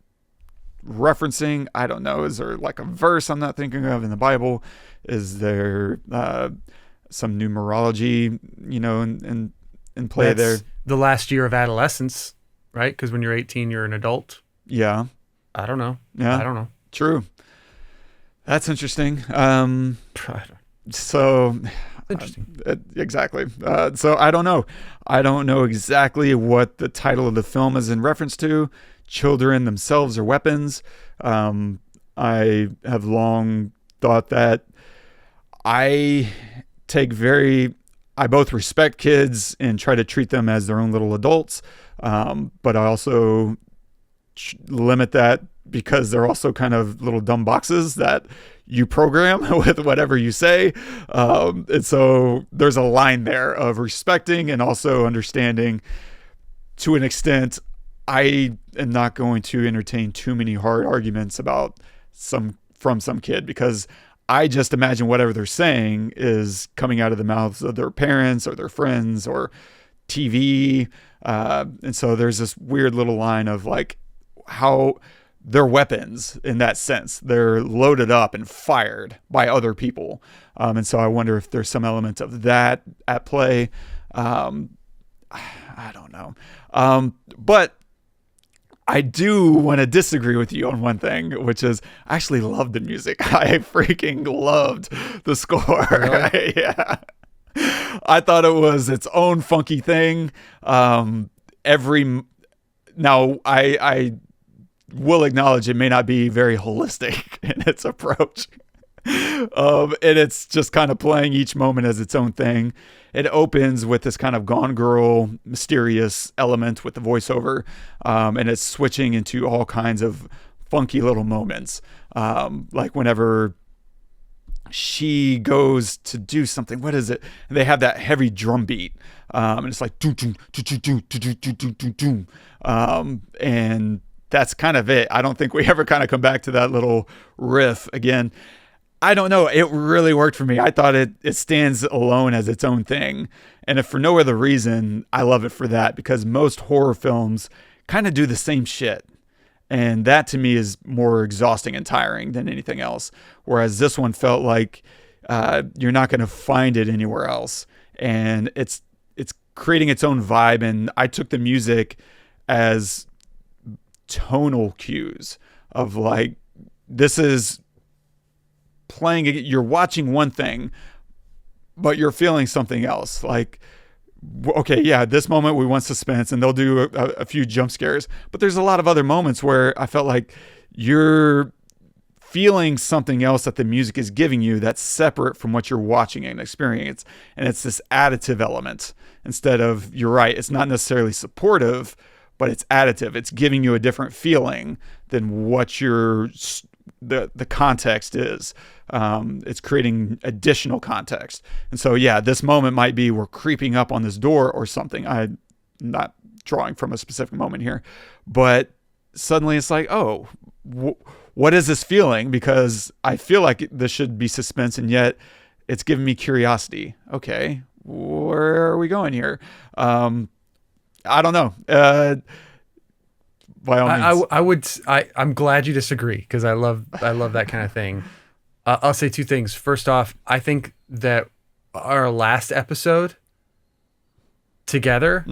referencing? I don't know. Is there like a verse I'm not thinking of in the Bible? Is there some numerology, in play there? The last year of adolescence, right? Because when you're 18, you're an adult. Yeah. I don't know. Yeah. I don't know. True. That's interesting. So interesting. Exactly. So I don't know. I don't know exactly what the title of the film is in reference to. Children themselves are weapons. I have long thought that I both respect kids and try to treat them as their own little adults. But I also limit that because they're also kind of little dumb boxes that you program with whatever you say. And so there's a line there of respecting and also understanding to an extent. I am not going to entertain too many hard arguments from some kid, because I just imagine whatever they're saying is coming out of the mouths of their parents or their friends or TV. And so there's this weird little line of like how they're weapons in that sense. They're loaded up and fired by other people. And so I wonder if there's some element of that at play. I don't know. But I do want to disagree with you on one thing, which is I actually loved the music. I freaking loved the score. Really? Yeah. I thought it was its own funky thing. Now I will acknowledge it may not be very holistic in its approach. And it's just kind of playing each moment as its own thing. It opens with this kind of Gone Girl mysterious element with the voiceover, and it's switching into all kinds of funky little moments, like whenever she goes to do something. What is it? And they have that heavy drum beat, and it's like doom, doom, doom, doom, doom, doom, doom, doom, doom. And that's kind of it. I don't think we ever kind of come back to that little riff again. I don't know. It really worked for me. I thought it stands alone as its own thing. And if for no other reason, I love it for that, because most horror films kind of do the same shit. And that to me is more exhausting and tiring than anything else. Whereas this one felt like you're not going to find it anywhere else. And it's creating its own vibe. And I took the music as tonal cues of like, this is playing, you're watching one thing, but you're feeling something else. Like, okay, yeah, this moment we want suspense, and they'll do a few jump scares, but there's a lot of other moments where I felt like you're feeling something else that the music is giving you that's separate from what you're watching and experiencing. And it's this additive element instead of, you're right, it's not necessarily supportive, but it's additive. It's giving you a different feeling than what the context is. It's creating additional context. And so, yeah, this moment might be we're creeping up on this door or something. I'm not drawing from a specific moment here, but suddenly it's like, oh, what is this feeling? Because I feel like this should be suspense, and yet it's giving me curiosity. Okay, where are we going here? I don't know. By all means. I'm glad you disagree, because I love that kind of thing. I'll say two things. First off, I think that our last episode together,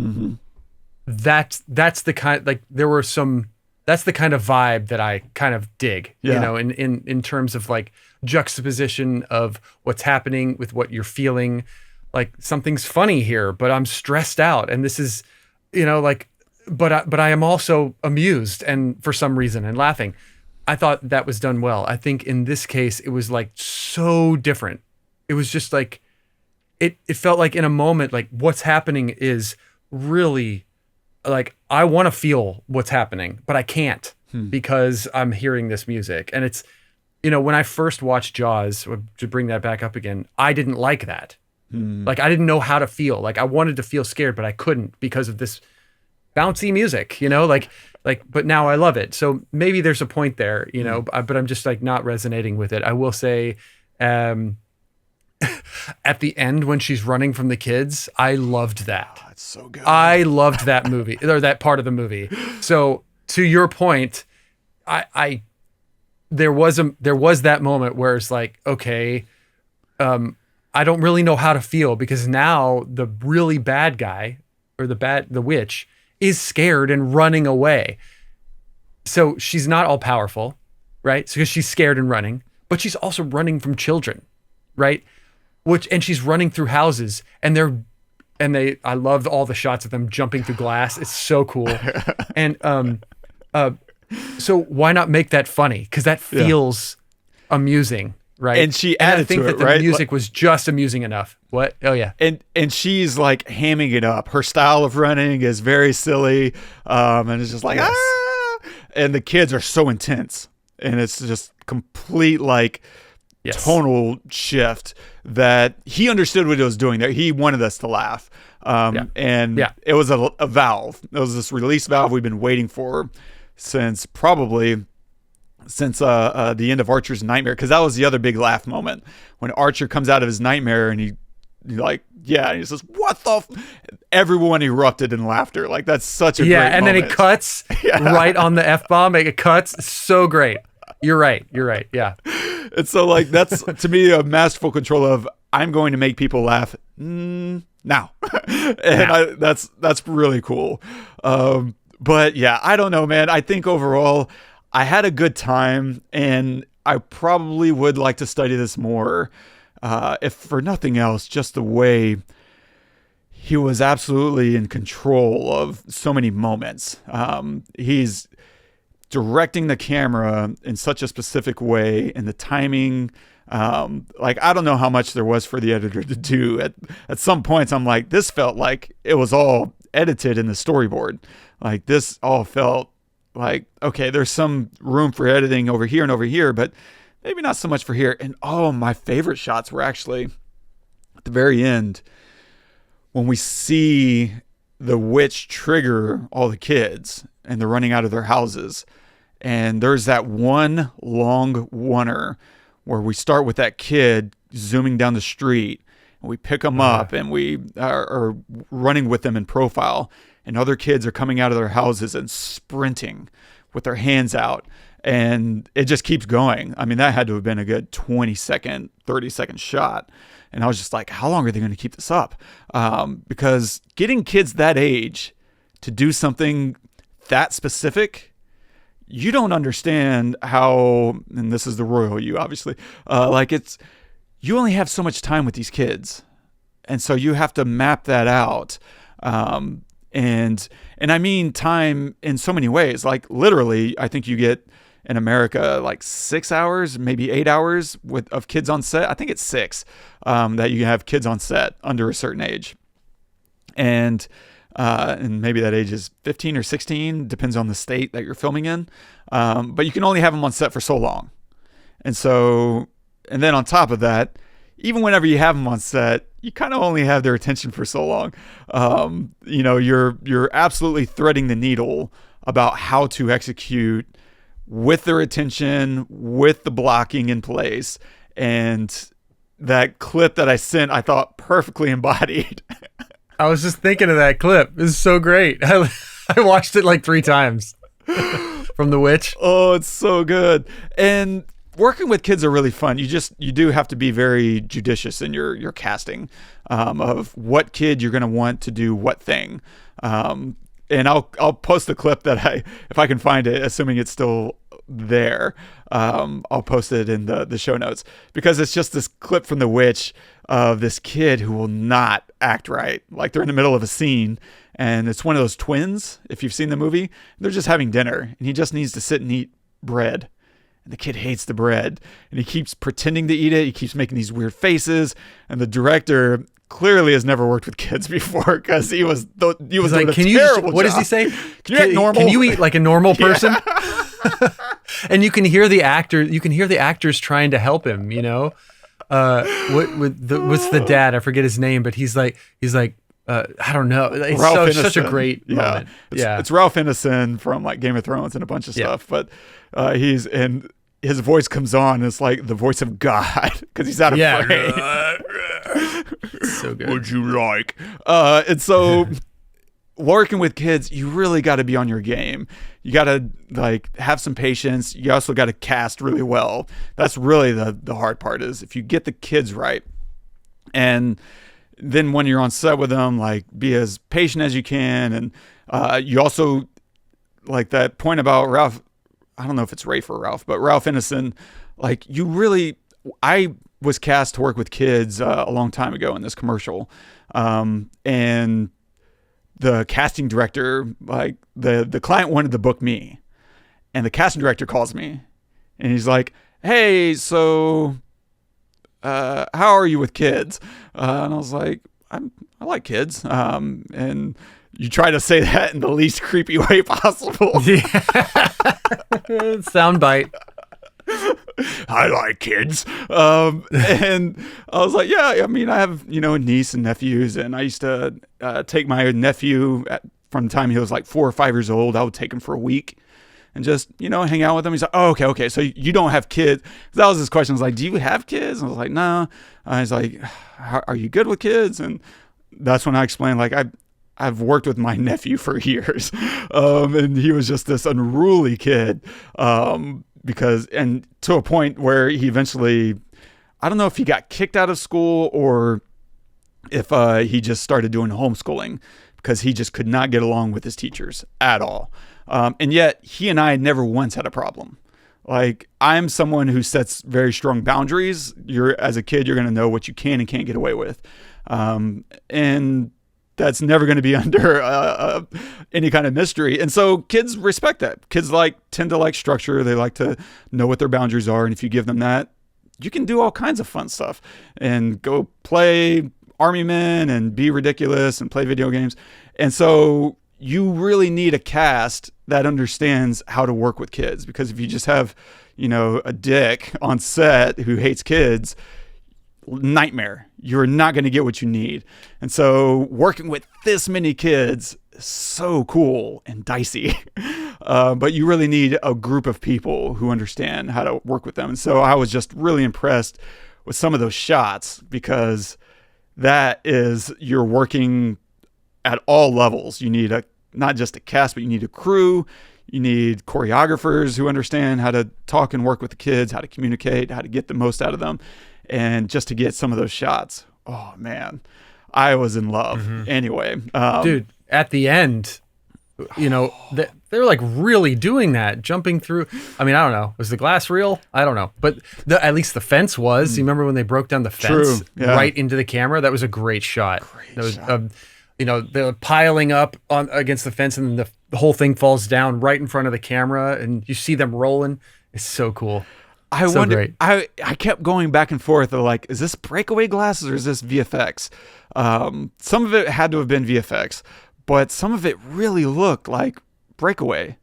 that's the kind, like, that's the kind of vibe that I kind of dig, you know, in terms of like juxtaposition of what's happening with what you're feeling. Like, something's funny here, but I'm stressed out, and this is, you know, like, but I am also amused and for some reason and laughing. I thought that was done well. I think in this case, it was like so different. It was just like, it felt like in a moment, like what's happening is really like, I want to feel what's happening, but I can't because I'm hearing this music. And it's, you know, when I first watched Jaws, to bring that back up again, I didn't like that. Like, I didn't know how to feel. Like, I wanted to feel scared, but I couldn't because of this bouncy music, you know, like, but now I love it. So maybe there's a point there, you know, but I'm just like not resonating with it. I will say, at the end when she's running from the kids, I loved that. Oh, it's so good. I loved that movie, or that part of the movie. So to your point, there was that moment where it's like, okay, I don't really know how to feel, because now the really bad guy, or the witch, is scared and running away. So she's not all powerful, right? Because she's scared and running, but she's also running from children, right? And she's running through houses, and I loved all the shots of them jumping through glass. It's so cool. And so why not make that funny? Because that feels amusing, right? And she added to it, right? I think that the music was just amusing enough. What? Oh yeah. And she's like hamming it up. Her style of running is very silly, and it's just like and the kids are so intense, and it's just complete like tonal shift that he understood what he was doing there. He wanted us to laugh, and it was a valve. It was this release valve we've been waiting for since the end of Archer's nightmare, because that was the other big laugh moment when Archer comes out of his nightmare and he says, what the everyone erupted in laughter. Like, that's such a great moment. Then it cuts right on the F-bomb. It cuts. It's so great. You're right. Yeah. And so, like, that's to me a masterful control of, I'm going to make people laugh now. And that's really cool. But yeah, I don't know, man. I think overall I had a good time, and I probably would like to study this more. If for nothing else, just the way he was absolutely in control of so many moments. He's directing the camera in such a specific way, and the timing. Like, I don't know how much there was for the editor to do. At some points, I'm like, this felt like it was all edited in the storyboard. Like, this all felt like, okay, there's some room for editing over here, but maybe not so much for here. And my favorite shots were actually at the very end when we see the witch trigger all the kids and they're running out of their houses. And there's that one long oneer where we start with that kid zooming down the street, and we pick them up and we are running with them in profile, and other kids are coming out of their houses and sprinting with their hands out. And it just keeps going. I mean, that had to have been a good 20-second, 30-second shot. And I was just like, how long are they going to keep this up? Because getting kids that age to do something that specific, you don't understand how, and this is the royal you, obviously, you only have so much time with these kids. And so you have to map that out. And I mean time in so many ways. Like literally, I think you get in America like 6 hours, maybe 8 hours of kids on set. I think it's 6 that you have kids on set under a certain age, and maybe that age is 15 or 16, depends on the state that you're filming in. But you can only have them on set for so long, and then on top of that, even whenever you have them on set, you kind of only have their attention for so long. You're absolutely threading the needle about how to execute with their attention, with the blocking in place. And that clip that I sent, I thought perfectly embodied. I was just thinking of that clip. It's so great. I watched it like 3 times from The Witch. Oh, it's so good. And working with kids are really fun. You do have to be very judicious in your casting of what kid you're going to want to do what thing. And I'll post the clip that if I can find it, assuming it's still there, I'll post it in the show notes, because it's just this clip from The Witch of this kid who will not act right. Like they're in the middle of a scene and it's one of those twins. If you've seen the movie, they're just having dinner and he just needs to sit and eat bread. And the kid hates the bread and he keeps pretending to eat it. He keeps making these weird faces, and the director clearly has never worked with kids before, because he was like, can you what does he say? Can you act normal? Can you eat like a normal person? And you can hear the actors trying to help him, what's the dad? I forget his name, but he's like I don't know. It's such a great moment. It's Ralph Ineson from like Game of Thrones and a bunch of stuff, but his voice comes on, and it's like the voice of God, because he's out of frame. So good. Would you like? And so working with kids, you really got to be on your game. You got to like have some patience. You also got to cast really well. That's really the hard part, is if you get the kids right. And then when you're on set with them, like be as patient as you can. And you also, like that point about Ralph, I don't know if it's Rafe or Ralph, but Ralph Ineson, like I was cast to work with kids a long time ago in this commercial. And the casting director, like the client wanted to book me, and the casting director calls me and he's like, hey, so how are you with kids? And I was like, I like kids. And you try to say that in the least creepy way possible. Soundbite. I like kids. And I was like, yeah, I mean, I have, a niece and nephews, and I used to take my nephew from the time he was like 4 or 5 years old. I would take him for a week and just, hang out with him. He's like, oh, okay. So you don't have kids? That was his question. I was like, do you have kids? And I was like, no. He's like, are you good with kids? And that's when I explained, like, I've worked with my nephew for years. And he was just this unruly kid. And to a point where he eventually, I don't know if he got kicked out of school or if he just started doing homeschooling, because he just could not get along with his teachers at all. And yet he and I never once had a problem. Like, I'm someone who sets very strong boundaries. As a kid, you're going to know what you can and can't get away with. And that's never going to be under any kind of mystery. And so kids respect that. Kids tend to like structure. They like to know what their boundaries are. And if you give them that, you can do all kinds of fun stuff and go play army men and be ridiculous and play video games. And so you really need a cast that understands how to work with kids, because if you just have, a dick on set who hates kids, nightmare. You're not going to get what you need. And so working with this many kids is so cool and dicey. But you really need a group of people who understand how to work with them. And so I was just really impressed with some of those shots, because you're working at all levels. You need not just a cast, but you need a crew. You need choreographers who understand how to talk and work with the kids, how to communicate, how to get the most out of them, and just to get some of those shots. Oh man, I was in love. Anyway, Dude, at the end, you know, they were like really doing that, jumping through. I mean, I don't know. Was the glass real? I don't know. But at least the fence was. You remember when they broke down the fence right into the camera? That was a great shot. That was, you know, they're piling up on against the fence, and then the whole thing falls down right in front of the camera, and you see them rolling. It's so cool. I wonder. I kept going back and forth. Like, is this breakaway glasses or is this VFX? Some of it had to have been VFX, but some of it really looked like breakaway.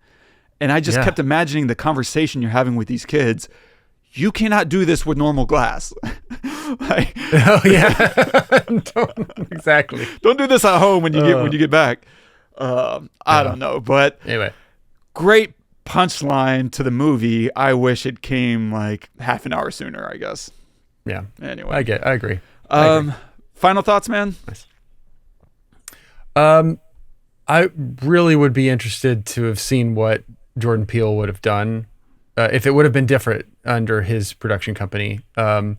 And I just kept imagining the conversation you're having with these kids. You cannot do this with normal glass. Like, oh yeah, exactly. Don't do this at home when you get back. I don't know, but anyway, great punchline to the movie. I wish it came like half an hour sooner, I guess. Yeah. Anyway, I agree. Final thoughts, man. Nice. I really would be interested to have seen what Jordan Peele would have done if it would have been different under his production company. I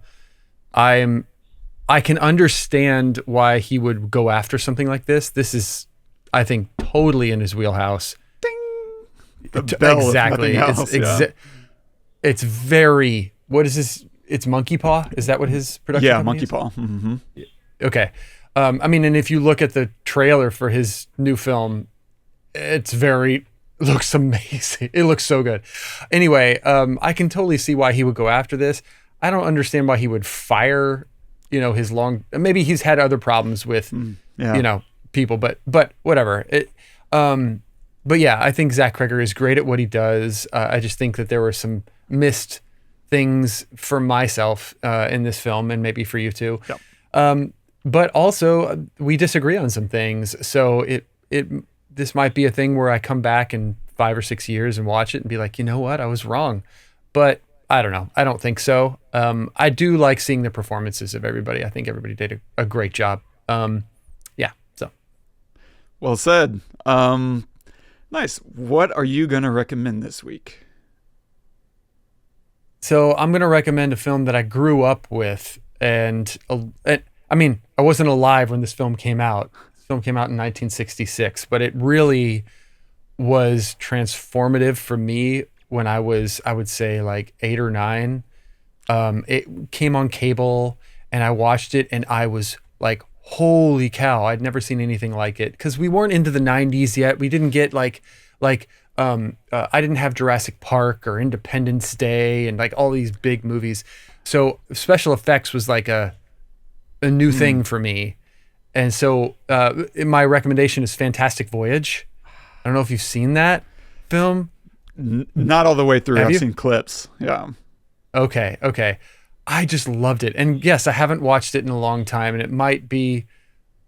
can understand why he would go after something like this. This is, I think, totally in his wheelhouse. Exactly. It's very. What is this? It's Monkey Paw. Is that what his production? Yeah, company Monkey is? Paw. Mm-hmm. Okay. I mean, and if you look at the trailer for his new film, it looks amazing. It looks so good. Anyway, I can totally see why he would go after this. I don't understand why he would fire, his maybe he's had other problems with, people, but whatever. But yeah, I think Zach Cregger is great at what he does. I just think that there were some missed things for myself in this film, and maybe for you too. Yep. But also, we disagree on some things. So this might be a thing where I come back in 5 or 6 years and watch it and be like, you know what, I was wrong. But I don't know. I don't think so. I do like seeing the performances of everybody. I think everybody did a great job. So. Well said. Nice. What are you going to recommend this week? So I'm going to recommend a film that I grew up with. And I mean, I wasn't alive when this film came out. This film came out in 1966, but it really was transformative for me when I was, I would say, like 8 or 9. It came on cable and I watched it and I was like, holy cow, I'd never seen anything like it. Because we weren't into the 90s yet. We didn't get I didn't have Jurassic Park or Independence Day and like all these big movies. So special effects was like a new thing for me. And so my recommendation is Fantastic Voyage. I don't know if you've seen that film. Not all the way through. I've seen clips. Yeah. Okay. I just loved it. And yes, I haven't watched it in a long time, and it might be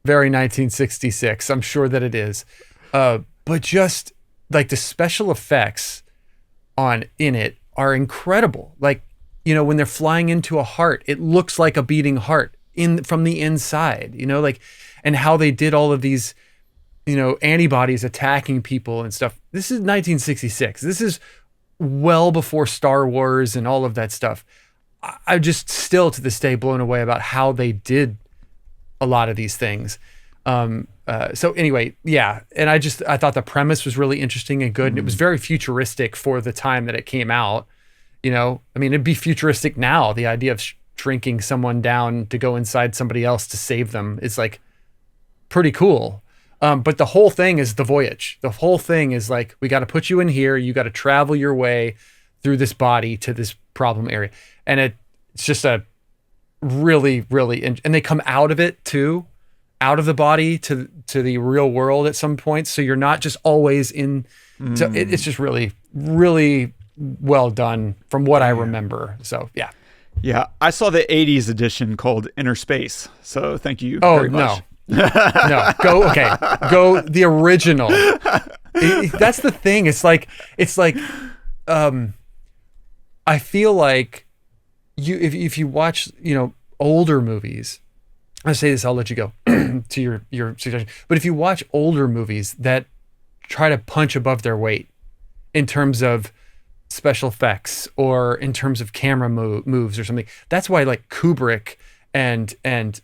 very 1966. I'm sure that it is. But just like the special effects in it are incredible. Like, when they're flying into a heart, it looks like a beating heart from the inside, and how they did all of these, antibodies attacking people and stuff. This is 1966. This is well before Star Wars and all of that stuff. I'm just still to this day blown away about how they did a lot of these things. So anyway, yeah. And I thought the premise was really interesting and good. And it was very futuristic for the time that it came out. I mean, it'd be futuristic now. The idea of shrinking someone down to go inside somebody else to save them is like pretty cool. But the whole thing is the voyage. The whole thing is like, we got to put you in here. You got to travel your way through this body to this problem area. And it's just a really, really, and they come out of it too, out of the body to the real world at some point. So you're not just always in, so it's just really, really well done from what I remember. So yeah. Yeah. I saw the 80s edition called Inner Space. So thank you very much. No, go the original. That's the thing. It's like, I feel like if you watch, older movies, I say this, I'll let you go to your suggestion. But if you watch older movies that try to punch above their weight in terms of special effects or in terms of camera moves or something. That's why like Kubrick and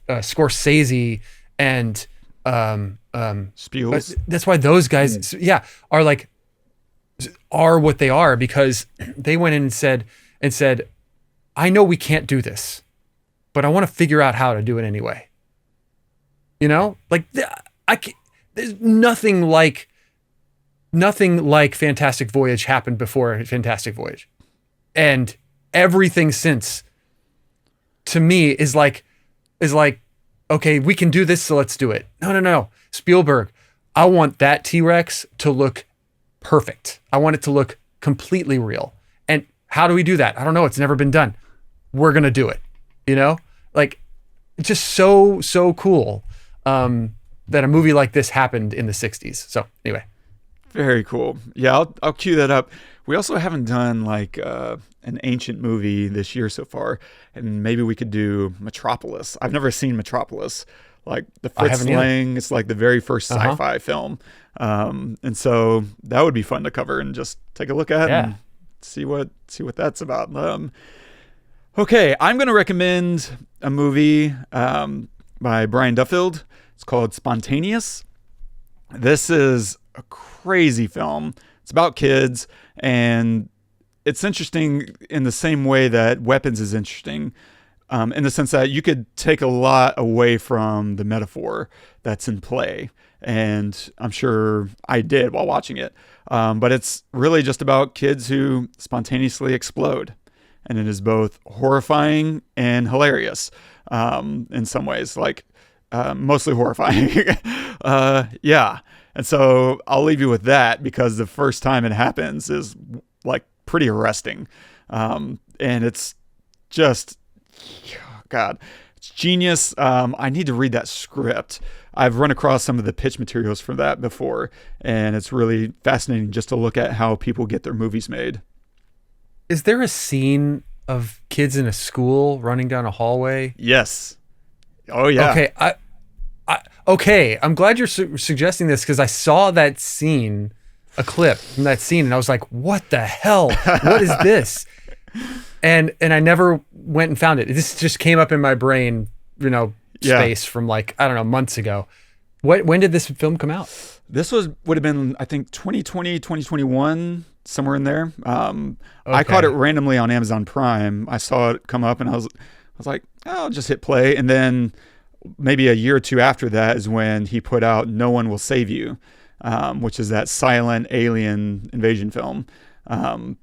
Scorsese and Spiels. that's why those guys are what they are, because they went in and said, I know we can't do this, but I want to figure out how to do it anyway. You know, like there's nothing like Fantastic Voyage happened before Fantastic Voyage, and everything since, to me, is like, okay, we can do this, so let's do it. No. Spielberg, I want that T-Rex to look perfect. I want it to look completely real. And how do we do that? I don't know. It's never been done. We're going to do it. You know, like, it's just so cool that a movie like this happened in the 60s. So anyway. Very cool. Yeah, I'll cue that up. We also haven't done like an ancient movie this year so far, and maybe we could do Metropolis. I've never seen Metropolis. Like the Fritz Lang, it's like the very first sci-fi film, and so that would be fun to cover and just take a look at and see what that's about. Okay, I'm going to recommend a movie by Brian Duffield. It's called Spontaneous. This is a crazy film. It's about kids, and it's interesting in the same way that Weapons is interesting, in the sense that you could take a lot away from the metaphor that's in play, and I'm sure I did while watching it. But it's really just about kids who spontaneously explode, and it is both horrifying and hilarious in some ways, like mostly horrifying. And so I'll leave you with that, because the first time it happens is like pretty arresting. And it's just, God, it's genius. I need to read that script. I've run across some of the pitch materials for that before, and it's really fascinating just to look at how people get their movies made. Is there a scene of kids in a school running down a hallway? Yes. Oh, yeah. Okay. Okay, I'm glad you're suggesting this, because I saw that scene, a clip from that scene, and I was like, what the hell? What is this? And I never went and found it. This just came up in my brain, space from like, I don't know, months ago. When did this film come out? This would have been, I think, 2020, 2021, somewhere in there. I caught it randomly on Amazon Prime. I saw it come up, and I was like, oh, I'll just hit play. And then maybe a year or two after that is when he put out No One Will Save You, which is that silent alien invasion film. And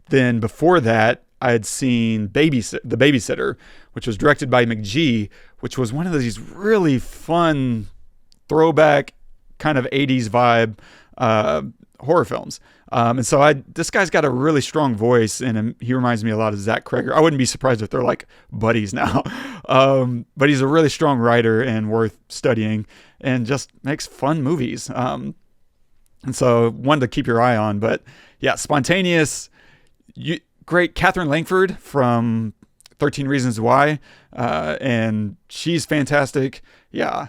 then before that, I had seen The Babysitter, which was directed by McG, which was one of these really fun throwback kind of 80s vibe horror films. And so this guy's got a really strong voice, and he reminds me a lot of Zach Cregger. I wouldn't be surprised if they're like buddies now. But he's a really strong writer and worth studying, and just makes fun movies. And so one to keep your eye on. But yeah, Spontaneous, great. Catherine Langford from 13 Reasons Why, and she's fantastic. Yeah,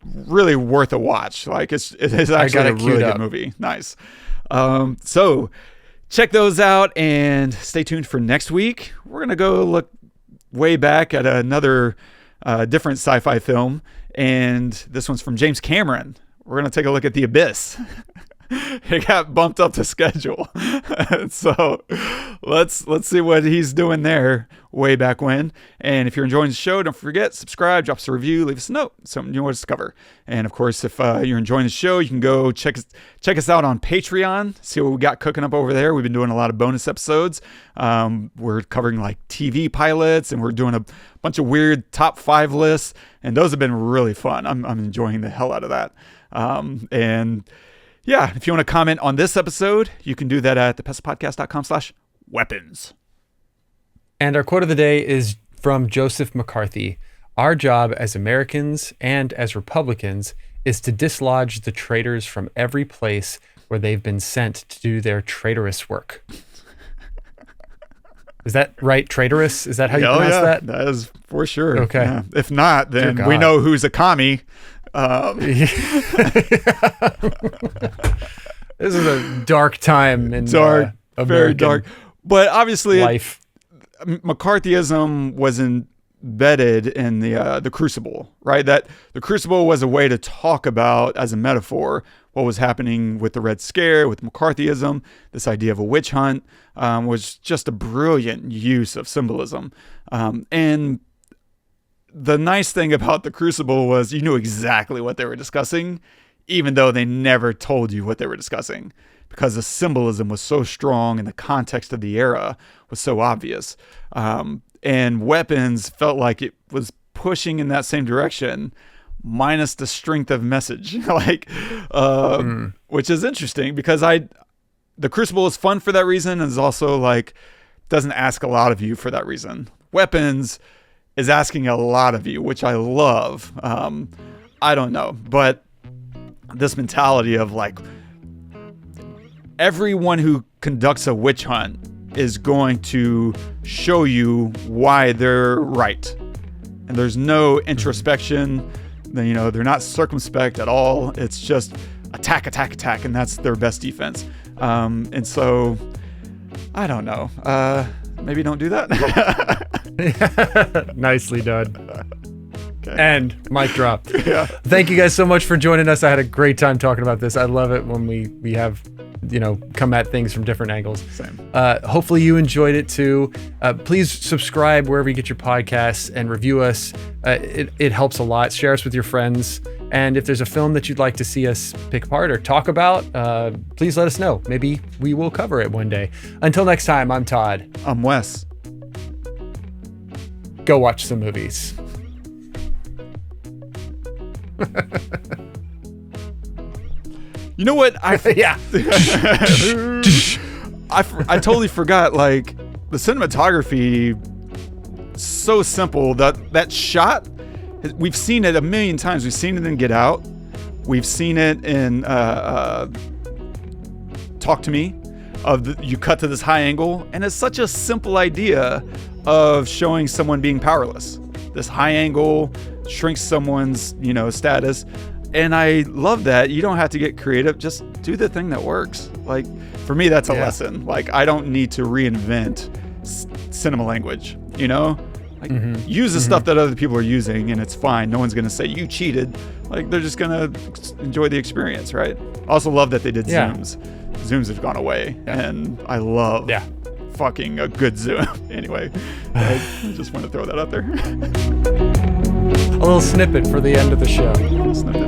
really worth a watch. Like it is actually a really good movie. Nice. So check those out, and stay tuned for next week. We're going to go look way back at another different sci-fi film, and this one's from James Cameron. We're going to take a look at The Abyss. It got bumped up to schedule. So let's see what he's doing there way back when. And if you're enjoying the show, don't forget, subscribe, drop us a review, leave us a note, something you want to discover. And of course, if you're enjoying the show, you can go check us out on Patreon, see what we got cooking up over there. We've been doing a lot of bonus episodes. We're covering like TV pilots, and we're doing a bunch of weird top 5 lists, and those have been really fun. I'm enjoying the hell out of that. And yeah, if you want to comment on this episode, you can do that at thepestlepodcast.com/weapons. And our quote of the day is from Joseph McCarthy. Our job as Americans and as Republicans is to dislodge the traitors from every place where they've been sent to do their traitorous work. Is that right? Traitorous? Is that how you pronounce that? That is for sure. Okay. Yeah. If not, then we know who's a commie. This is a dark time in Dark, very American dark. But obviously, life. McCarthyism was embedded in the Crucible, right? That the Crucible was a way to talk about, as a metaphor, what was happening with the Red Scare, with McCarthyism. This idea of a witch hunt was just a brilliant use of symbolism. And the nice thing about the Crucible was you knew exactly what they were discussing, even though they never told you what they were discussing, because the symbolism was so strong and the context of the era was so obvious. And Weapons felt like it was pushing in that same direction, minus the strength of message, which is interesting because the Crucible is fun for that reason, and is also like doesn't ask a lot of you for that reason. Weapons is asking a lot of you, which I love. I don't know, but this mentality of like everyone who conducts a witch hunt is going to show you why they're right. And there's no introspection. They're not circumspect at all. It's just attack, attack, attack. And that's their best defense. And so I don't know. Maybe don't do that. Nicely done. Okay. And mic drop. Yeah. Thank you guys so much for joining us. I had a great time talking about this. I love it when we have, come at things from different angles. Same. Hopefully you enjoyed it too. Please subscribe wherever you get your podcasts and review us. It helps a lot. Share us with your friends. And if there's a film that you'd like to see us pick apart or talk about, please let us know. Maybe we will cover it one day. Until next time, I'm Todd. I'm Wes. Go watch some movies. You know what? Yeah. I totally forgot. Like the cinematography, so simple. That shot, we've seen it a million times. We've seen it in Get Out. We've seen it in Talk to Me. You cut to this high angle, and it's such a simple idea of showing someone being powerless. This high angle shrinks someone's status. And I love that. You don't have to get creative. Just do the thing that works. Like, for me, that's a lesson. Like, I don't need to reinvent cinema language, Use the stuff that other people are using, and it's fine. No one's going to say, you cheated. Like, they're just going to enjoy the experience, right? I also love that they did zooms. Zooms have gone away, and I love fucking a good zoom. Anyway, I just want to throw that out there. A little snippet for the end of the show. Snippet.